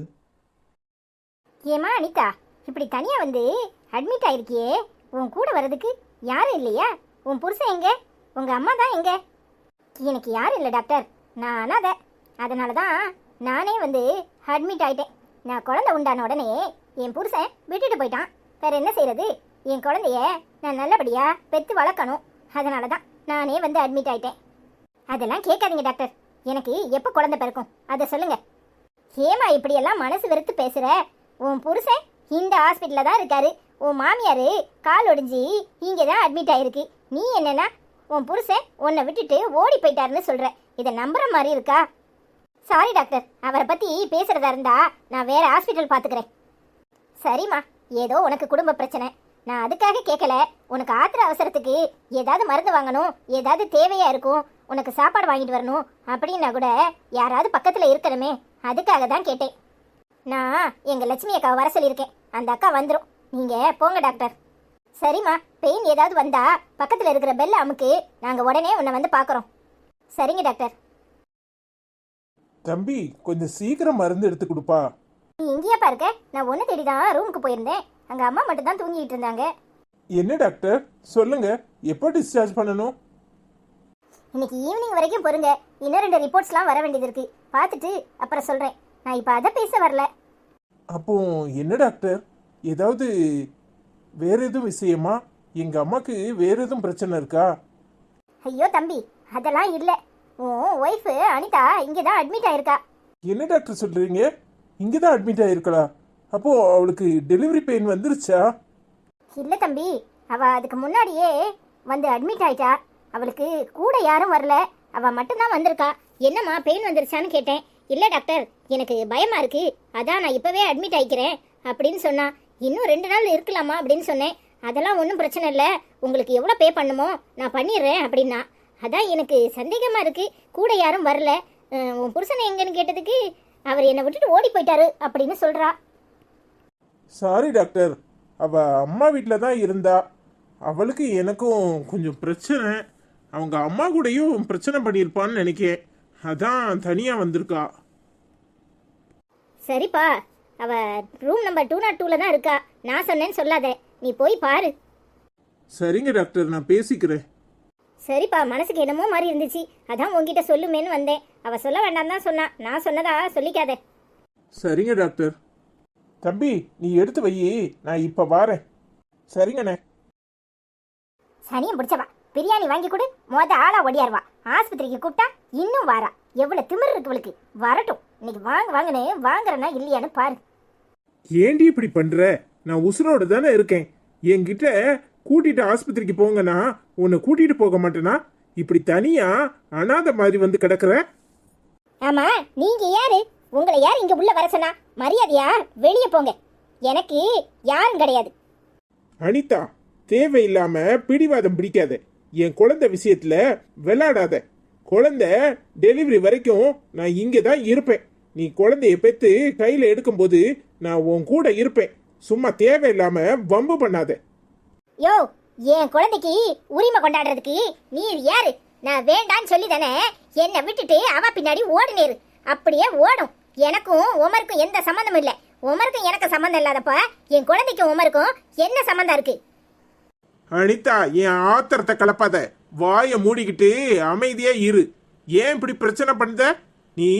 ஏமா அனிதா, இப்படி தனியா வந்து அட்மிட் ஆயிருக்கியே, உன் கூட வர்றதுக்கு யாரும் இல்லையா? உன் புருஷன் எங்க? உங்க அம்மா தான் எங்க? எனக்கு யாரும் இல்லை டாக்டர், நான் அனாதை. அதனால தான் நானே வந்து அட்மிட் ஆயிட்டேன். நான் குழந்தை உண்டான உடனே என் புருஷன் விட்டுட்டு போயிட்டான். வேற என்ன செய்யறது? என் குழந்தைய நான் நல்லபடியா பெற்று வளர்க்கணும். அதனால தான் நானே வந்து அட்மிட் ஆயிட்டேன். அதெல்லாம் கேட்காதீங்க டாக்டர். எனக்கு எப்போ குழந்தை பிறக்கும் அதை சொல்லுங்க. ஏமா இப்படியெல்லாம் மனசு வெறுத்து பேசுற? உன் புருஷன் இந்த ஹாஸ்பிட்டலில் தான் இருக்காரு. உன் மாமியார் கால் ஒடிஞ்சி இங்கே தான் அட்மிட் ஆயிருக்கு. நீ என்னன்னா உன் புருஷன் உன்னை விட்டுட்டு ஓடி போயிட்டாருன்னு சொல்ற. இதை நம்புற மாதிரி இருக்கா? சாரி டாக்டர், அவரை பற்றி பேசுறதா இருந்தா நான் வேற ஹாஸ்பிட்டல் பார்த்துக்கிறேன். சரிம்மா, ஏதோ உனக்கு குடும்ப பிரச்சனை, நான் அதுக்காக கேட்கல. உனக்கு ஆத்திர அவசரத்துக்கு ஏதாவது மருந்து வாங்கணும், ஏதாவது தேவையா இருக்கும், உனக்கு சாப்பாடு வாங்கிட்டு வரணும் அப்படின்னா கூட யாராவது பக்கத்தில் இருக்கணுமே, அதுக்காக தான் கேட்டேன். நான் எங்கள் லட்சுமி அக்காவை வர சொல்லியிருக்கேன். அந்த அக்கா வந்துடும். நீங்கள் போங்க டாக்டர். சரிம்மா, பெயின் ஏதாவது வந்தா பக்கத்தில் இருக்கிற பெல்ல அமுக்கு, நாங்கள் உடனே உன்னை வந்து பார்க்குறோம். சரிங்க டாக்டர். தம்பி, கொஞ்சம் சீக்கிரம் மருந்து எடுத்து கொடுப்பா. நீ இங்கேயாப்பா இருக்க? நான் ஒன்று தேடி தான் ரூமுக்கு போயிருந்தேன். அங்கே அம்மா மட்டும் தான் தூங்கிட்டு இருந்தாங்க. என்ன டாக்டர் சொல்லுங்க, எப்போ டிஸ்சார்ஜ் பண்ணணும்? இன்னைக்கு ஈவினிங் வரைக்கும் பொறுங்க. இன்னும் 2 ரிப்போர்ட்ஸ்லாம் வர வேண்டியது இருக்கு. பார்த்துட்டு அப்புறம் சொல்கிறேன். நான் இப்போ அதை பேச வரல. அப்போ என்ன டாக்டர், ஏதாவது வேற எதுவும் விஷயமா? எங்க அம்மாக்கு வேற எதுவும் பிரச்சனை இருக்கா? ஐயோ தம்பி, அதெல்லாம் இல்லை. உன் ஒய்ஃபு அனிதா இங்கே தான் அட்மிட் ஆயிருக்கா. என்ன டாக்டர் சொல்றீங்க? இங்கே தான் அட்மிட் ஆயிருக்கலா? அப்போ அவளுக்கு டெலிவரி பெயின் வந்துருச்சா? இல்லை தம்பி, அவள் அதுக்கு முன்னாடியே வந்து அட்மிட் ஆயிட்டா. அவளுக்கு கூட யாரும் வரல, அவள் மட்டும்தான் வந்திருக்கா. என்னம்மா பெயின் வந்துருச்சான்னு கேட்டேன். இல்லை டாக்டர், எனக்கு பயமாக இருக்கு, அதான் நான் இப்போவே அட்மிட் ஆகிக்கிறேன் அப்படின்னு சொன்னா. இன்னும் 2 நாள் இருக்கலாமா அப்படின்னு சொன்னேன். அதெல்லாம் ஒன்றும் பிரச்சனை இல்லை, உங்களுக்கு எவ்வளோ பே பண்ணுமோ நான் பண்ணிடுறேன் அப்படின்னா. அதான் எனக்கு சந்தேகமாக இருக்குது, கூட யாரும் வரல. உன் புருஷனை எங்கன்னு கேட்டதுக்கு அவர் என்னை விட்டுட்டு ஓடி போயிட்டாரு அப்படின்னு சொல்கிறா. சாரி டாக்டர், அவ அம்மா வீட்டில் தான் இருந்தா. அவளுக்கு எனக்கும் கொஞ்சம் பிரச்சனை. அவங்க அம்மா கூடயும் பிரச்சனை பண்ணியிருப்பான்னு நினைக்கிறேன். அதான் தனியாக வந்திருக்கா. சரிப்பா, அவ ரூம் நம்பர் 202 தான் இருக்கா. நான் சொன்னேன்னு சொல்லாத, நீ போய் பாரு. சரிங்க டாக்டர், நான் பேசிக்கிறேன். சரிப்பா, மனசுக்கு என்னமோ மாதிரி இருந்துச்சு, அதான் உங்ககிட்ட சொல்லுமேன்னு வந்தேன். அவ சொல்ல வேண்டாம் தான் சொன்னா, நான் சொன்னதா சொல்லிக்காத. சரிங்க டாக்டர். தம்பி, நீ எடுத்து வை, நான் இப்போ வாரேன். சரிங்கண்ணே. சனியம் பிடிச்சவா, பிரியாணி வாங்கி கொடு, ஆளா ஒடியாருவா. ஆஸ்பத்திரிக்கு கூப்பிட்டா இன்னும் வாரா. எவ்வளவு திமிரு இருக்கு இவளுக்கு. வரட்டும், இன்னைக்கு வாங்குன்னு வாங்குறனா இல்லையான்னு பாரு. ஏண்டி இப்படி பண்ற? நான் உசுரோட தானே இருக்கேன். என்கிட்ட கூட்டிட்டு ஆஸ்பத்திரிக்கு போங்கன்னா உன்னை கூட்டிட்டு போக மாட்டேனா? இப்படி தனியா அனாதை மாதிரி வந்து கிடக்குற. ஆமா, நீங்க யாரு? உங்களை யார் இங்க உள்ள வர சொன்னா? மரியாதையா வெளியே போங்க. எனக்கு யாரும் கிடையாது. அனிதா, தேவையில்லாம பிடிவாதம் பிடிக்காத. என் குழந்தை விஷயத்துல விளையாடாத. குழந்தை டெலிவரி வரைக்கும் நான் இங்கே தான் இருப்பேன். நீ குழந்தைய பெற்று கையில் எடுக்கும்போது நான் உன் கூட இருப்பேன். சும்மா தேவையில்லாம வம்பு பண்ணாத. யோ, என் குழந்தைக்கு உரிமை கொண்டாடுறதுக்கு நீ யாரு? நான் வேண்டான்னு சொல்லி தானே என்னை விட்டுட்டு அவ பின்னாடி ஓடுனேரு. அப்படியே ஓடும். எனக்கும் உமருக்கும் எந்த சம்மந்தமும் இல்லை. உமருக்கும் எனக்கு சம்மந்தம் இல்லாதப்ப என் குழந்தைக்கும் உமருக்கும் என்ன சம்மந்தம் இருக்கு? அனிதா, என் ஆத்திரத்தை கலப்பாத. வாயை மூடிக்கிட்டு அமைதியா இரு. ஏன் இப்படி பிரச்சனை பண்ணுத? நீ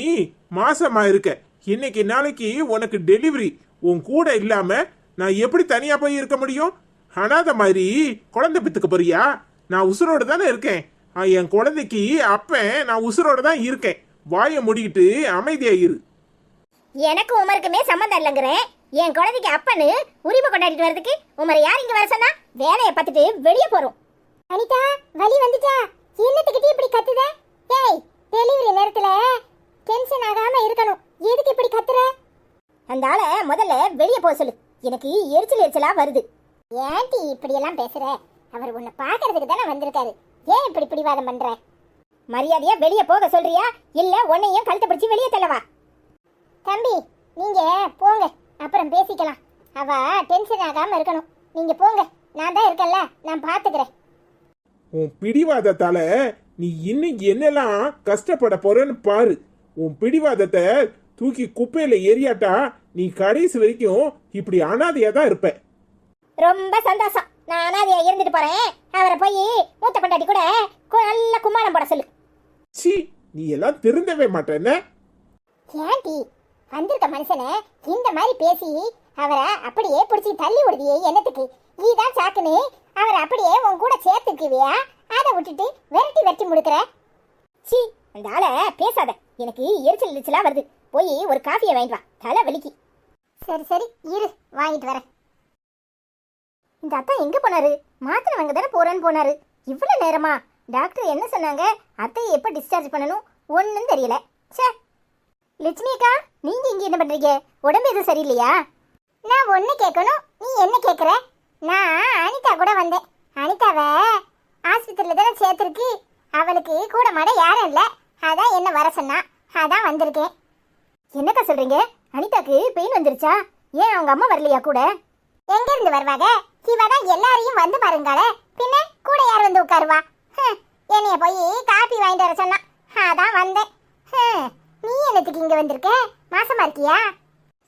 மாசமா இருக்க. இன்னைக்கு நாளைக்கு உனக்கு டெலிவரி. உன் கூட இல்லாம நான் எப்படி தனியா போய் இருக்க முடியும்? அனாத மாதிரி குழந்தை பெத்துக்க போறியா? நான் உசுரோட தானே இருக்கேன். என் குழந்தைக்கு அப்பன் நான் உசுரோட தான் இருக்கேன். வாயை மூடிக்கிட்டு அமைதியா இரு. எனக்கு உமருக்குமே சம்மந்தம் இல்லைங்கிறேன். என் குழந்தைக்கு அப்பன்னு உரிமை கொண்டாடிட்டு வர்றதுக்கு உமரை யார் இங்க வர சொன்னா? வேலையை பார்த்துட்டு வெளியே போறோம். அனிதா வலி வந்துட்டா? என்னத்துக்கிட்டே இப்படி கத்துத? ஏய், டெலிவரி நேரத்துல டென்ஷன் ஆகாம இருக்கணும், எதுக்கு இப்படி கத்துற? அந்த ஆளை முதல்ல வெளியே போக சொல்லு, எனக்கு எரிச்சலா வருது. ஏன்டி இப்படி எல்லாம் பேசுற? அவர் உன்னை பாக்குறதுக்கு தானே வந்திருக்காரு, ஏன் இப்படி பிடிவாதம் பண்ற? மரியாதையா வெளியே போக சொல்றியா இல்ல உன்னையும் கழுத்தை பிடிச்சி வெளியே தள்ளவா? தம்பி நீங்க போங்க, அப்புறம் பேசிக்கலாம். அவ டென்ஷன் ஆகாம இருக்கணும், நீங்க போங்க. நான் தான் இருக்கேன்ல, நான் பாத்துக்கிறேன். உன் பிடிவாதத்தால நீ இன்னும் என்னெல்லாம் கஷ்டப்பட போறன்னு பாரு. உன் பிடிவாதத்தை தூக்கி குப்பையில எரியாட்டா நீ கடைசி வரைக்கும் இப்படி அனாதையா தான் இருப்ப. ரொம்ப சந்தோஷம், நான் அனாதையா இருந்துட்டு போறேன். அவரை போய் மூத்த பண்டாட்டி கூட நல்ல கும்மாளம் போட சொல்லு. சி, நீ எல்லாம் திருந்தவே மாட்டேன்ன. ஏன்டி வந்திருக்க மனுஷனை இந்த மாதிரி பேசி அவரை அப்படியே பிடிச்சி தள்ளி விடுதியே? என்னத்துக்கு? நீதான் சாக்குன்னு அவரை அப்படியே உன் கூட சேர்த்துக்குவியா? அதை விட்டுட்டு வெரட்டி முடுக்கிற. சி, அந்த ஆளை பேசாத, எனக்கு எரிச்சலா வருது. போய் ஒரு காஃபியை வாங்கிட்டு வா, தலை வலிக்கு. சரி இரு, வாங்கிட்டு வரேன். இந்த அத்தா எங்க போனாரு? மாத்திரை வாங்க தானே போறேன்னு போனாரு. இவ்வளவு நேரமா? டாக்டர் என்ன சொன்னாங்க? அத்தையை எப்ப டிஸ்சார்ஜ் பண்ணணும் ஒன்னும் தெரியல. சே, லட்சுமி அக்கா, நீங்க இங்க என்ன பண்றீங்க? உடம்பு எதுவும் சரியில்லையா? நான் ஒண்ணு கேட்கணும், நீ என்ன கேக்குற? நான் அனிதா கூட வந்தேன். அனிதாவை ஆஸ்பத்திரியில தானே சேர்த்திருக்கு, அவளுக்கு கூட மாட யாரும் இல்ல, அதான் என்ன வர சொன்னா, அதான் வந்திருக்கேன். என்னக்கா சொல்றீங்க? அனிதாக்கு பெயின் வந்துருச்சா? ஏன் அவங்க அம்மா வரலையா கூட? எங்க இருந்து வருவாங்க? இவதான் எல்லாரையும் வந்து பாருங்களே, பின்ன கூட யார் வந்து உட்காருவா? என்னைய போய் காப்பி வாங்கிட்டு வர சொன்னா, அதான் வந்தேன். நீ என்னத்துக்கு இங்க வந்திருக்க? மாசமா இருக்கியா?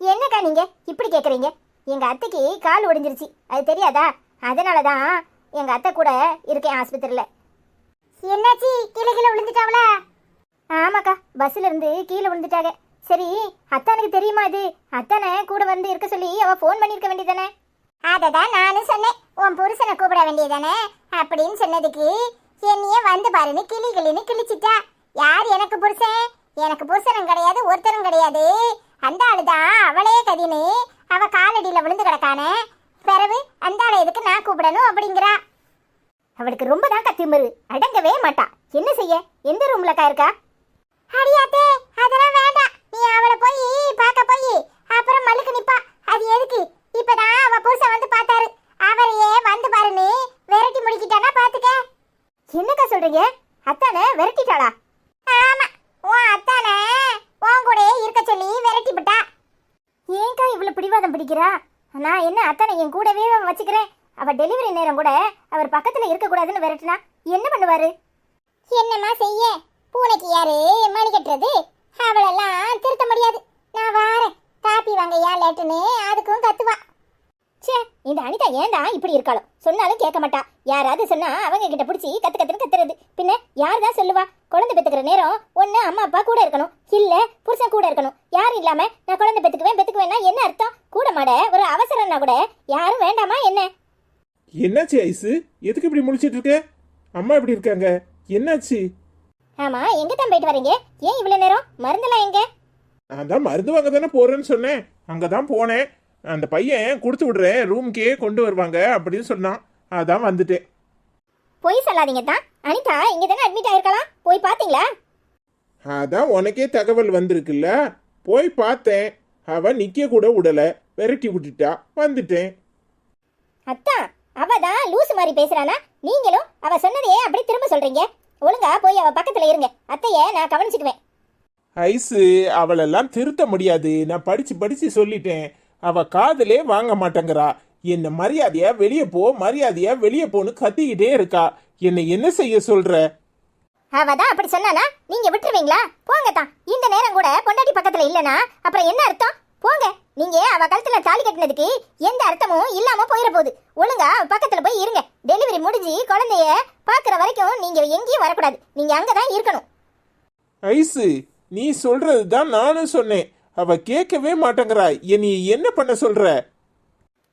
என்னக்கா நீங்க இப்படி கேக்குறீங்க? எங்க அத்தைக்கு கால் ஒடிஞ்சிருச்சு, அது தெரியாதா? அதனாலதான் எங்க அத்தை கூட இருக்கேன் ஆஸ்பத்திரியில. என்னாச்சு? கீழே விழுந்துட்டாவளா? ஆமாக்கா, பஸ்ல இருந்து கீழே விழுந்துட்டாங்க. சரி, அத்தானுக்கு தெரியுமா இது? அத்தானை கூட வந்து இருக்க சொல்லி அவ போன் பண்ணிருக்க வேண்டியதானே? அததான் நானும் சொன்னேன், உன் புருஷனை கூப்பிட வேண்டியதானே அப்படின்னு சொன்னதுக்கு என்னையே வந்து பாருன்னு கிளின்னு கிழிச்சிட்டா. யார் எனக்கு புருஷன்? எனக்கு புருஷனும் கிடையாது, ஒருத்தரும் கிடையாது. அந்த ஆளுதான் அவளே கதின்னு அவ காலடியில விழுந்து கிடக்கானே. பிறகு அந்த ஆளை எதுக்கு நான் கூப்பிடணும் அப்படிங்கிறா. அவளுக்கு ரொம்ப தான் கத்திமரு, அடங்கவே மாட்டா. என்ன செய்ய? எந்த ரூம்லக்கா இருக்கா? அடியாத்தே, அதெல்லாம் வேண்டாம். நீ அவளை போய் பார்க்க போய் அப்புறம் மல்லுக்கு நிப்பா. அது எதுக்கு? இப்பதான் அவ புருஷன் வந்து பார்த்தாரு, அவரையே வந்து பாருன்னு விரட்டி முடிக்கிட்டானா பாத்துக்க. என்னக்கா சொல்றீங்க? அத்தானை விரட்டிட்டாளா? ஆமா, உன் அத்தானை உன் கூட இருக்க சொல்லி விரட்டி விட்டா. ஏன்க்கா இவ்வளவு பிடிவாதம் பிடிக்கிறா? நான் என்ன அத்தானை என் கூடவே வச்சுக்கிறேன். அவ டெலிவரி நேரம் கூட அவர் பக்கத்துல இருக்க கூடாதுன்னு விரட்டினா என்ன பண்ணுவாரு? என்னமா செய்ய? பூனைக்கு யாரு மணி கட்டுறது? அவளெல்லாம் திருத்த முடியாது. நான் வாரேன், காப்பி வாங்க ஏன் லேட்டுன்னு அதுக்கும் கத்துவா. சே, இந்த அனிதா ஏன்டா இப்படி இருக்காளோ? சொன்னாலும் கேட்க மாட்டா. யாராவது சொன்னா அவங்க கிட்ட பிடிச்சி கத்துறது. பின்ன யார் தான் சொல்லுவா? குழந்தை பெத்துக்கிற நேரம் ஒண்ணு அம்மா அப்பா கூட இருக்கணும், இல்ல புருஷன் கூட இருக்கணும். யாரும் இல்லாம நான் குழந்தை பெத்துக்குவேன்னா என்ன அர்த்தம்? கூட மாட ஒரு அவசரம்னா கூட யாரும் வேண்டாமா என்ன? என்னாச்சு ஐசு? எதுக்கு இப்படி முடிச்சிட்டு இருக்க? அம்மா எப்படி இருக்காங்க? என்னாச்சு? ஆமா, எங்க தான் போயிட்டு வரீங்க? ஏன் இவ்வளவு நேரம்? மருந்தெல்லாம் எங்க? நான் தான் மருந்து வாங்க தானே போறேன்னு சொன்னேன், அங்கதான் போனேன். அந்த பையன் கொடுத்து விடுறேன், ரூம்க்கே கொண்டு வருவாங்க அப்படின்னு சொன்னான், அதான் வந்துட்டேன். போய் சொல்லாதீங்க தான். அனிதா இங்க தானே அட்மிட் ஆயிருக்கலாம், போய் பாத்தீங்களா? அதான் உனக்கே தகவல் வந்திருக்குல்ல, போய் பார்த்தேன். அவ நிக்க கூட விடல, விரட்டி விட்டுட்டா, வந்துட்டேன். அத்தா, அவதான் லூசு மாதிரி பேசுறானா? நீங்களும் அவ சொன்னதையே அப்படி திரும்ப சொல்றீங்க. ஒழுங்கா போய் அவ பக்கத்துல இருங்க, அத்தைய நான் கவனிச்சுக்குவேன். ஐசு, அவளெல்லாம் திருத்த முடியாது. நான் படிச்சு சொல்லிட்டேன். அவ காதலே வாங்க மாட்டேங்கிறா. என்ன மரியாதையா வெளியே போன்னு கத்திக்கிட்டே இருக்கா. என்ன செய்ய சொல்ற? அவதான் அப்படி சொன்னானா நீங்க விட்டுருவீங்களா? போங்க தான். இந்த நேரம் கூட பொண்டாட்டி பக்கத்துல இல்லனா அப்புறம் என்ன அர்த்தம்? போங்க. நீங்க அவ கழுத்துல தாலி கட்டினதுக்கு எந்த அர்த்தமும் இல்லாம போயிட போகுது. ஒழுங்கா பக்கத்துல போய் இருங்க. டெலிவரி முடிஞ்சு குழந்தைய பாக்குற வரைக்கும் நீங்க எங்கேயும் வரக்கூடாது. நீங்க அங்கதான் இருக்கணும். ஐசு, நீ சொல்றதுதான் நானும் சொன்னேன். அவ கேட்கவே மாட்டேங்கிறா. நீ என்ன பண்ண சொல்ற?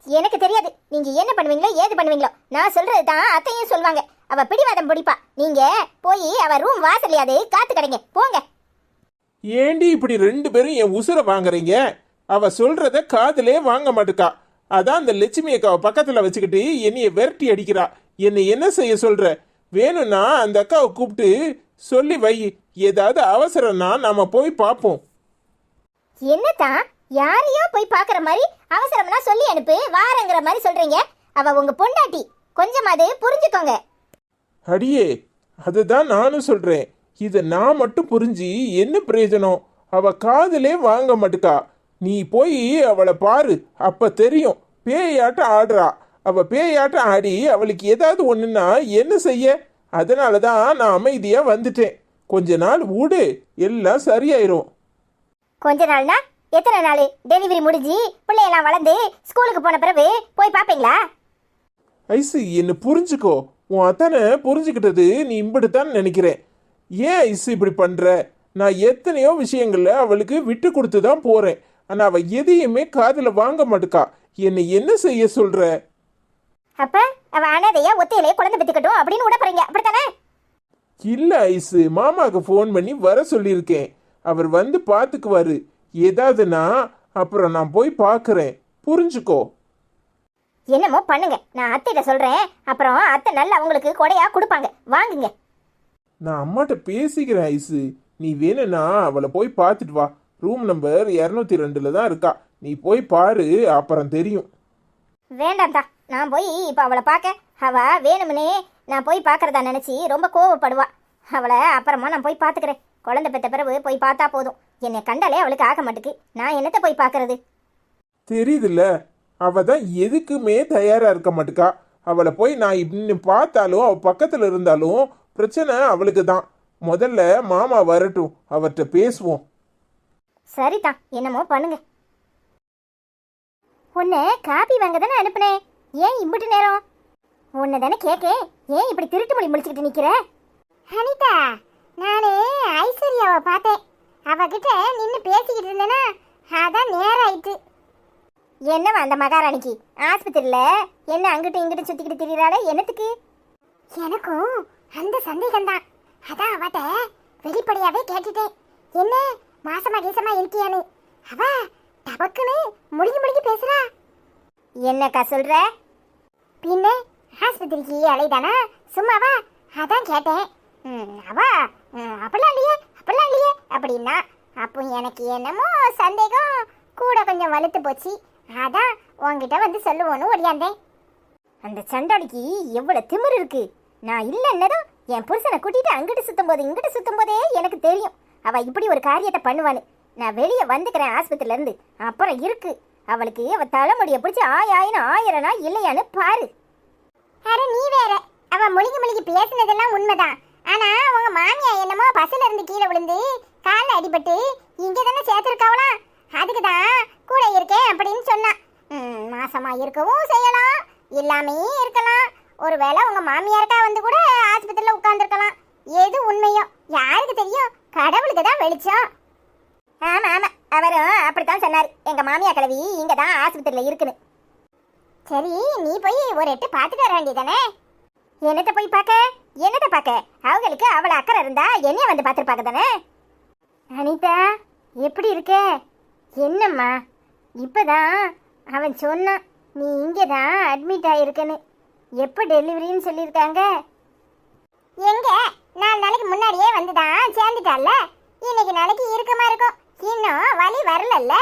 எனக்கு தெரியாது நீங்க என்ன பண்ணுவீங்களோ ஏது பண்ணுவீங்களோ. நான் சொல்றதுதான் அத்தையும் சொல்லுவாங்க. அவ பிடிவாதம் பிடிப்பா. நீங்க போய் அவ ரூம் வாசலையாவது காத்து கிடைங்க. போங்க. ஏண்டி இப்படி ரெண்டு பேரும் என் உசுரை வாங்குறீங்க? அவ சொல்றத காதுலே வாங்க மாட்டுக்கா. அதான் அந்த லட்சுமி அக்காவை பக்கத்துல வச்சுக்கிட்டு என்னைய விரட்டி அடிக்கிறா. என்னை என்ன செய்ய சொல்ற? வேணும்னா அந்த அக்காவை கூப்பிட்டு சொல்லி வை. ஏதாவது அவசரம்னா நாம போய் பார்ப்போம். என்னதான் யாரையோ போய் பார்க்குற மாதிரி அவசரம்னா சொல்லி அனுப்பு வாரங்கிற மாதிரி சொல்றீங்க. அவ உங்க பொண்டாட்டி, கொஞ்சமாவது புரிஞ்சுக்கோங்க. அடியே, அதுதான் நானும் சொல்றேன். இதை நான் மட்டும் புரிஞ்சு என்ன பிரயோஜனம்? அவ காதலே வாங்க மாட்டுக்கா. நீ போய் அவளை பாரு, அப்ப தெரியும். பேயாட்டம் ஆடுறா. அவ பேயாட்டம் ஆடி அவளுக்கு ஏதாவது ஒண்ணுன்னா என்ன செய்ய? அதனால தான் நான் அமைதியா வந்துட்டேன். கொஞ்ச நாள் விடு, எல்லாம் சரியாயிரும். கொஞ்ச நாள்னா எத்தனை நாள்? டெலிவரி முடிஞ்சு பிள்ளையெல்லாம் வளர்ந்து ஸ்கூலுக்கு போன பிறகு போய் பார்ப்பீங்களா? ஐசு, என்ன புரிஞ்சுக்கோ. உன் அத்தனை புரிஞ்சுக்கிட்டது நீ இப்படித்தான் நினைக்கிறேன். ஏன் ஐசு இப்படி பண்ற? நான் எத்தனையோ விஷயங்கள்ல அவளுக்கு விட்டு கொடுத்து தான் போறேன். ஆனா அவ எதையுமே காதுல வாங்க மாட்டுக்கா. என்னை என்ன செய்ய சொல்ற? அப்ப அவ அனாதையா ஒத்தையிலே குழந்தை பெத்துக்கட்டும் அப்படின்னு விட போறீங்க, அப்படித்தானே? இல்ல ஐசு, மாமாவுக்கு ஃபோன் பண்ணி வர சொல்லியிருக்கேன். அவர் வந்து பார்த்துக்குவாரு. ஏதாவதுனா அப்புறம் நான் போய் பார்க்கறேன். புரிஞ்சுக்கோ. என்னமோ பண்ணுங்க, நான் அத்தைகிட்ட சொல்றேன். அப்புறம் அத்தை நல்லா உங்களுக்கு கொடையா கொடுப்பாங்க, வாங்குங்க. நான் அம்மாட்ட பேசிக்கிறேன் ஐசு. நீ வேணும்னா அவளை போய் பார்த்துட்டு வா. ரூம் நம்பர் 202 தான் இருக்கா. நீ போய் பாரு, அப்புறம் தெரியும். வேண்டாம் தான், நான் போய் இப்போ அவளை பார்க்க. அவ வேணும்னே நான் போய் பார்க்கறதா நினைச்சி ரொம்ப கோவப்படுவா. அவளை அப்புறமா நான் போய் பார்த்துக்கிறேன். குழந்தை பெற்ற பிறகு போய் பார்த்தா போதும். என்னை கண்டாலே அவளுக்கு ஆக மாட்டுக்கு. நான் என்னத்தை போய் பார்க்கறது? தெரியுதுல்ல, அவ தான் எதுக்குமே தயாரா இருக்க மாட்டுக்கா. அவளை போய் நான் இன்னும் பார்த்தாலும் அவ பக்கத்துல இருந்தாலும் பிரச்சனை அவளுக்கு தான். முதல்ல மாமா வரட்டும், அவர்கிட்ட பேசுவோம். சரிதான், என்னமோ பண்ணுங்க. உன்னை காப்பி வாங்க தானே அனுப்புனேன். ஏன் இம்பிட்டு நேரம்? உன்னை தானே கேட்கேன். ஏன் இப்படி திருட்டு மொழி முடிச்சுக்கிட்டு நிக்கிற? அனிதா, நானே ஐஸ்வர்யாவை பார்த்தேன். அவகிட்ட நின்று பேசிக்கிட்டு இருந்தேன்னா அதான் நேரம் ஆயிட்டு. என்னவா அந்த மகாராணிக்கு ஆஸ்பத்திரியில் என்ன அங்கிட்டு இங்கிட்டு சுத்திக்கிட்டு திரியிறாளே, என்னத்துக்கு? எனக்கும் அந்த சந்தேகம்தான். அதான் அவட்ட வெளிப்படையாவே கேட்டுட்டேன். என்ன மாசமா கீசமா இருக்கியான்னு. அவ டபக்குன்னு முழுங்கி பேசுறா. என்னக்கா சொல்ற? பின்ன ஆஸ்பத்திரிக்கு அலைதானா, சும்மாவா? அதான் கேட்டேன். அவ அப்படிலாம் இல்லையே அப்படின்னா அப்போ எனக்கு என்னமோ சந்தேகம் கூட கொஞ்சம் வலுத்து போச்சு. அதான் உன்கிட்ட வந்து சொல்லுவோன்னு ஒடியாந்தேன். அந்த சண்டாளிக்கு எவ்வளவு திமிரு இருக்கு. நான் இல்லைன்னதும் என் புருஷனை கூட்டிட்டு அங்கிட்டு சுத்தும் போது இங்கிட்டு சுத்தும் போதே எனக்கு தெரியும் அவ இப்படி ஒரு காரியத்தை பண்ணுவான்னு. நான் வெளியே வந்துக்கிறேன் ஆஸ்பத்திரியில இருந்து. அப்புறம் இருக்கு அவளுக்கு. அவ தலைமுடியை பிடிச்சி ஆயிரனா இல்லையான்னு பாரு. அட நீ வேற, அவ முழுகி பேசினதெல்லாம் உண்மைதான். ஆனா உங்க மாமியா என்னமோ பஸ்ல இருந்து கீழே விழுந்து காலில் அடிபட்டு இங்க தானே சேர்த்துருக்காவலாம். அதுக்குதான் கூட இருக்கேன் அப்படின்னு சொன்னா. மாசமா இருக்கவும் செய்யலாம், இல்லாமே இருக்கலாம். ஒருவேளை உங்க மாமியார்க்கா வந்து கூட ஆஸ்பத்திரியில உட்கார்ந்துருக்கலாம். எது உண்மையோ யாருக்கு தெரியும்? கடவுளுக்கு தான் வெளிச்சம். ஆமா அவரும் அப்படித்தான் சொன்னாரு. எங்க மாமியா கிழவி இங்க தான் ஆஸ்பத்திரியில இருக்குன்னு. சரி, நீ போய் ஒரு எட்டு பார்த்துட்டு வர வேண்டியதானே? என்னத்தை போய் பார்க்க? அவங்களுக்கு அவளை அக்கறை இருந்தா என்னைய வந்து பார்த்துருப்பாங்க தானே. அனிதா, எப்படி இருக்க? என்னம்மா? இப்பதான் அவன் சொன்னான் நீ இங்கே தான் அட்மிட் ஆகிருக்கன்னு. எப்போ டெலிவரின்னு சொல்லியிருக்காங்க? எங்க 4 நாளைக்கு முன்னாடியே வந்துதான் சேர்ந்துட்டால. இன்னைக்கு நாளைக்கு இருக்கமா இருக்கும். இன்னும் வலி வரலல்ல.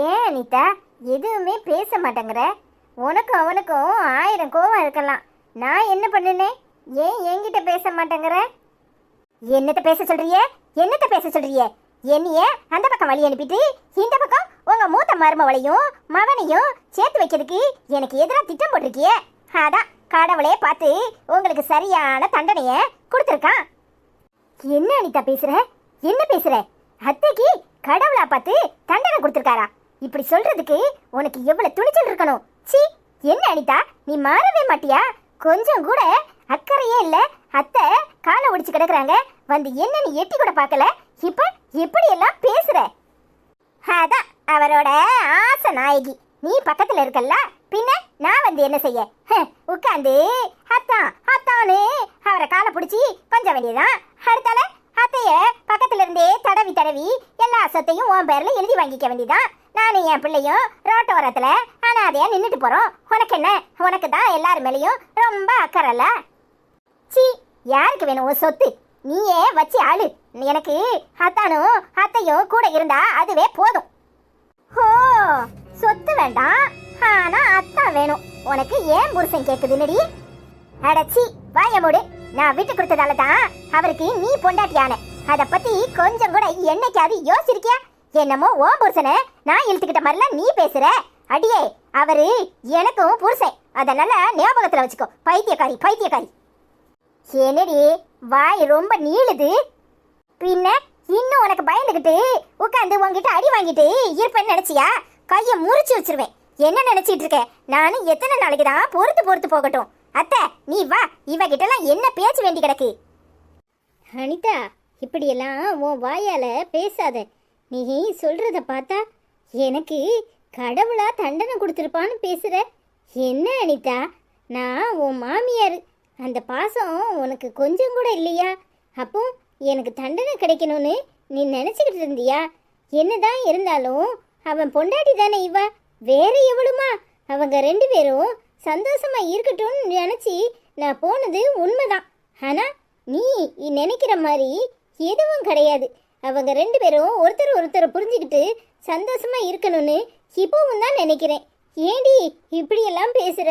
ஏன் அனிதா எதுவுமே பேச மாட்டேங்கிற? உனக்கும் அவனுக்கும் 1000 கோவம் இருக்கலாம். நான் என்ன பண்ணினேன்? ஏன் என்கிட்ட பேச மாட்டேங்கிற? என்னத்த பேச சொல்றிய? என்னைய அந்த பக்கம் வழி அனுப்பிட்டு இந்த பக்கம் உங்க மூத்த மருமவளையும் மகனையும் சேர்த்து வைக்கிறதுக்கு எனக்கு எதிராக திட்டம் போட்டிருக்கிய. அதான் கடவுளே பார்த்து உங்களுக்கு சரியான தண்டனைய கொடுத்துருக்கான். என்ன அனிதா பேசுற? அத்தைக்கு கடவுளா பார்த்து தண்டனை கொடுத்துருக்காரா? இப்படி சொல்றதுக்கு உனக்கு எவ்வளவு துணிச்சல் இருக்கணும். சீ, என்ன அனிதா நீ மாறவே மாட்டியா? கொஞ்சம் கூட அக்கறையே இல்ல. அத்தை காலை ஒடிச்சு கிடக்குறாங்க, வந்து என்ன நீ எட்டி கூட பார்க்கல. இப்ப எப்படி எல்லாம் பேசுற? அதான் அவரோட ஆசை நாயகி நீ பக்கத்துல இருக்கல்ல, பின்ன நான் வந்து என்ன செய்ய? உட்காந்து அத்தானு அவரை காலை பிடிச்சி கொஞ்சம் வேண்டியதான். அடுத்தால அத்தைய பக்கத்துல இருந்தே தடவி எல்லா சொத்தையும் உன் பேர்ல எழுதி வாங்கிக்க வேண்டியதான். நானும் என் பிள்ளையும் ரோட்டோரத்துல அனாதையா நின்றுட்டு போறோம். உனக்கு என்ன? உனக்கு தான் எல்லாரு மேலேயும் ரொம்ப அக்கறல. சீ, யாருக்கு வேணும் உன் சொத்து? நீயே வச்சு ஆளு. எனக்கு அத்தானும் அத்தையும் கூட இருந்தா அதுவே போதும். ஓ, சொத்து வேண்டாம், ஆனா அத்தான் வேணும். உனக்கு ஏன் புருஷன் கேக்குதுன்னடி? அடச்சி, வாய மூடு. நான் விட்டு கொடுத்ததால தான் அவருக்கு நீ பொண்டாட்டியான. அத பத்தி கொஞ்சம் கூட என்னைக்காவது யோசிச்சிருக்கியா? என்னமோ ஓ புருஷனை நான் இழுத்துக்கிட்ட மாதிரிலாம் நீ பேசுற. அடியே, அவரு எனக்கும் புருஷன். அதனால ஞாபகத்துல வச்சுக்கோ. பைத்தியக்காரி, பைத்தியக்காரி. என்னடி வாய் ரொம்ப நீளுது? பின்ன இன்னும் உனக்கு பயந்துகிட்டு உட்காந்து உங்ககிட்ட அடி வாங்கிட்டு இருப்பேன்னு நினைச்சியா? கைய முறிச்சு வச்சிருவேன். என்ன நினைச்சிட்டு இருக்க? நானும் எத்தனை நாளைக்கு தான் பொறுத்து பொறுத்து போகட்டும். அத்தை, நீ வா. இவகிட்டலாம் என்ன பேச்சு வேண்டி கிடக்கு? அனிதா, இப்படியெல்லாம் உன் வாயால பேசாத. நீ சொல்றத பார்த்தா எனக்கு கடவுளா தண்டனை கொடுத்துருப்பான்னு பேசுற. என்ன அனிதா, நான் உன் மாமியார். அந்த பாசம் உனக்கு கொஞ்சம் கூட இல்லையா? அப்போ எனக்கு தண்டனை கிடைக்கணும்னு நீ நினச்சிக்கிட்டு இருந்தியா? என்னதான் இருந்தாலும் அவன் பொண்டாட்டி தானே இவ. வேற எவ்வளவுமா? அவங்க 2 பேரும் சந்தோஷமா இருக்கட்டும்னு நினச்சி நான் போனது உண்மைதான். ஆனால் நீ நினைக்கிற மாதிரி எதுவும் கிடையாது. அவங்க 2 பேரும் ஒருத்தர் புரிஞ்சுக்கிட்டு சந்தோஷமா இருக்கணும்னு இப்பவும் தான் நினைக்கிறேன். ஏண்டி இப்படியெல்லாம் பேசுற?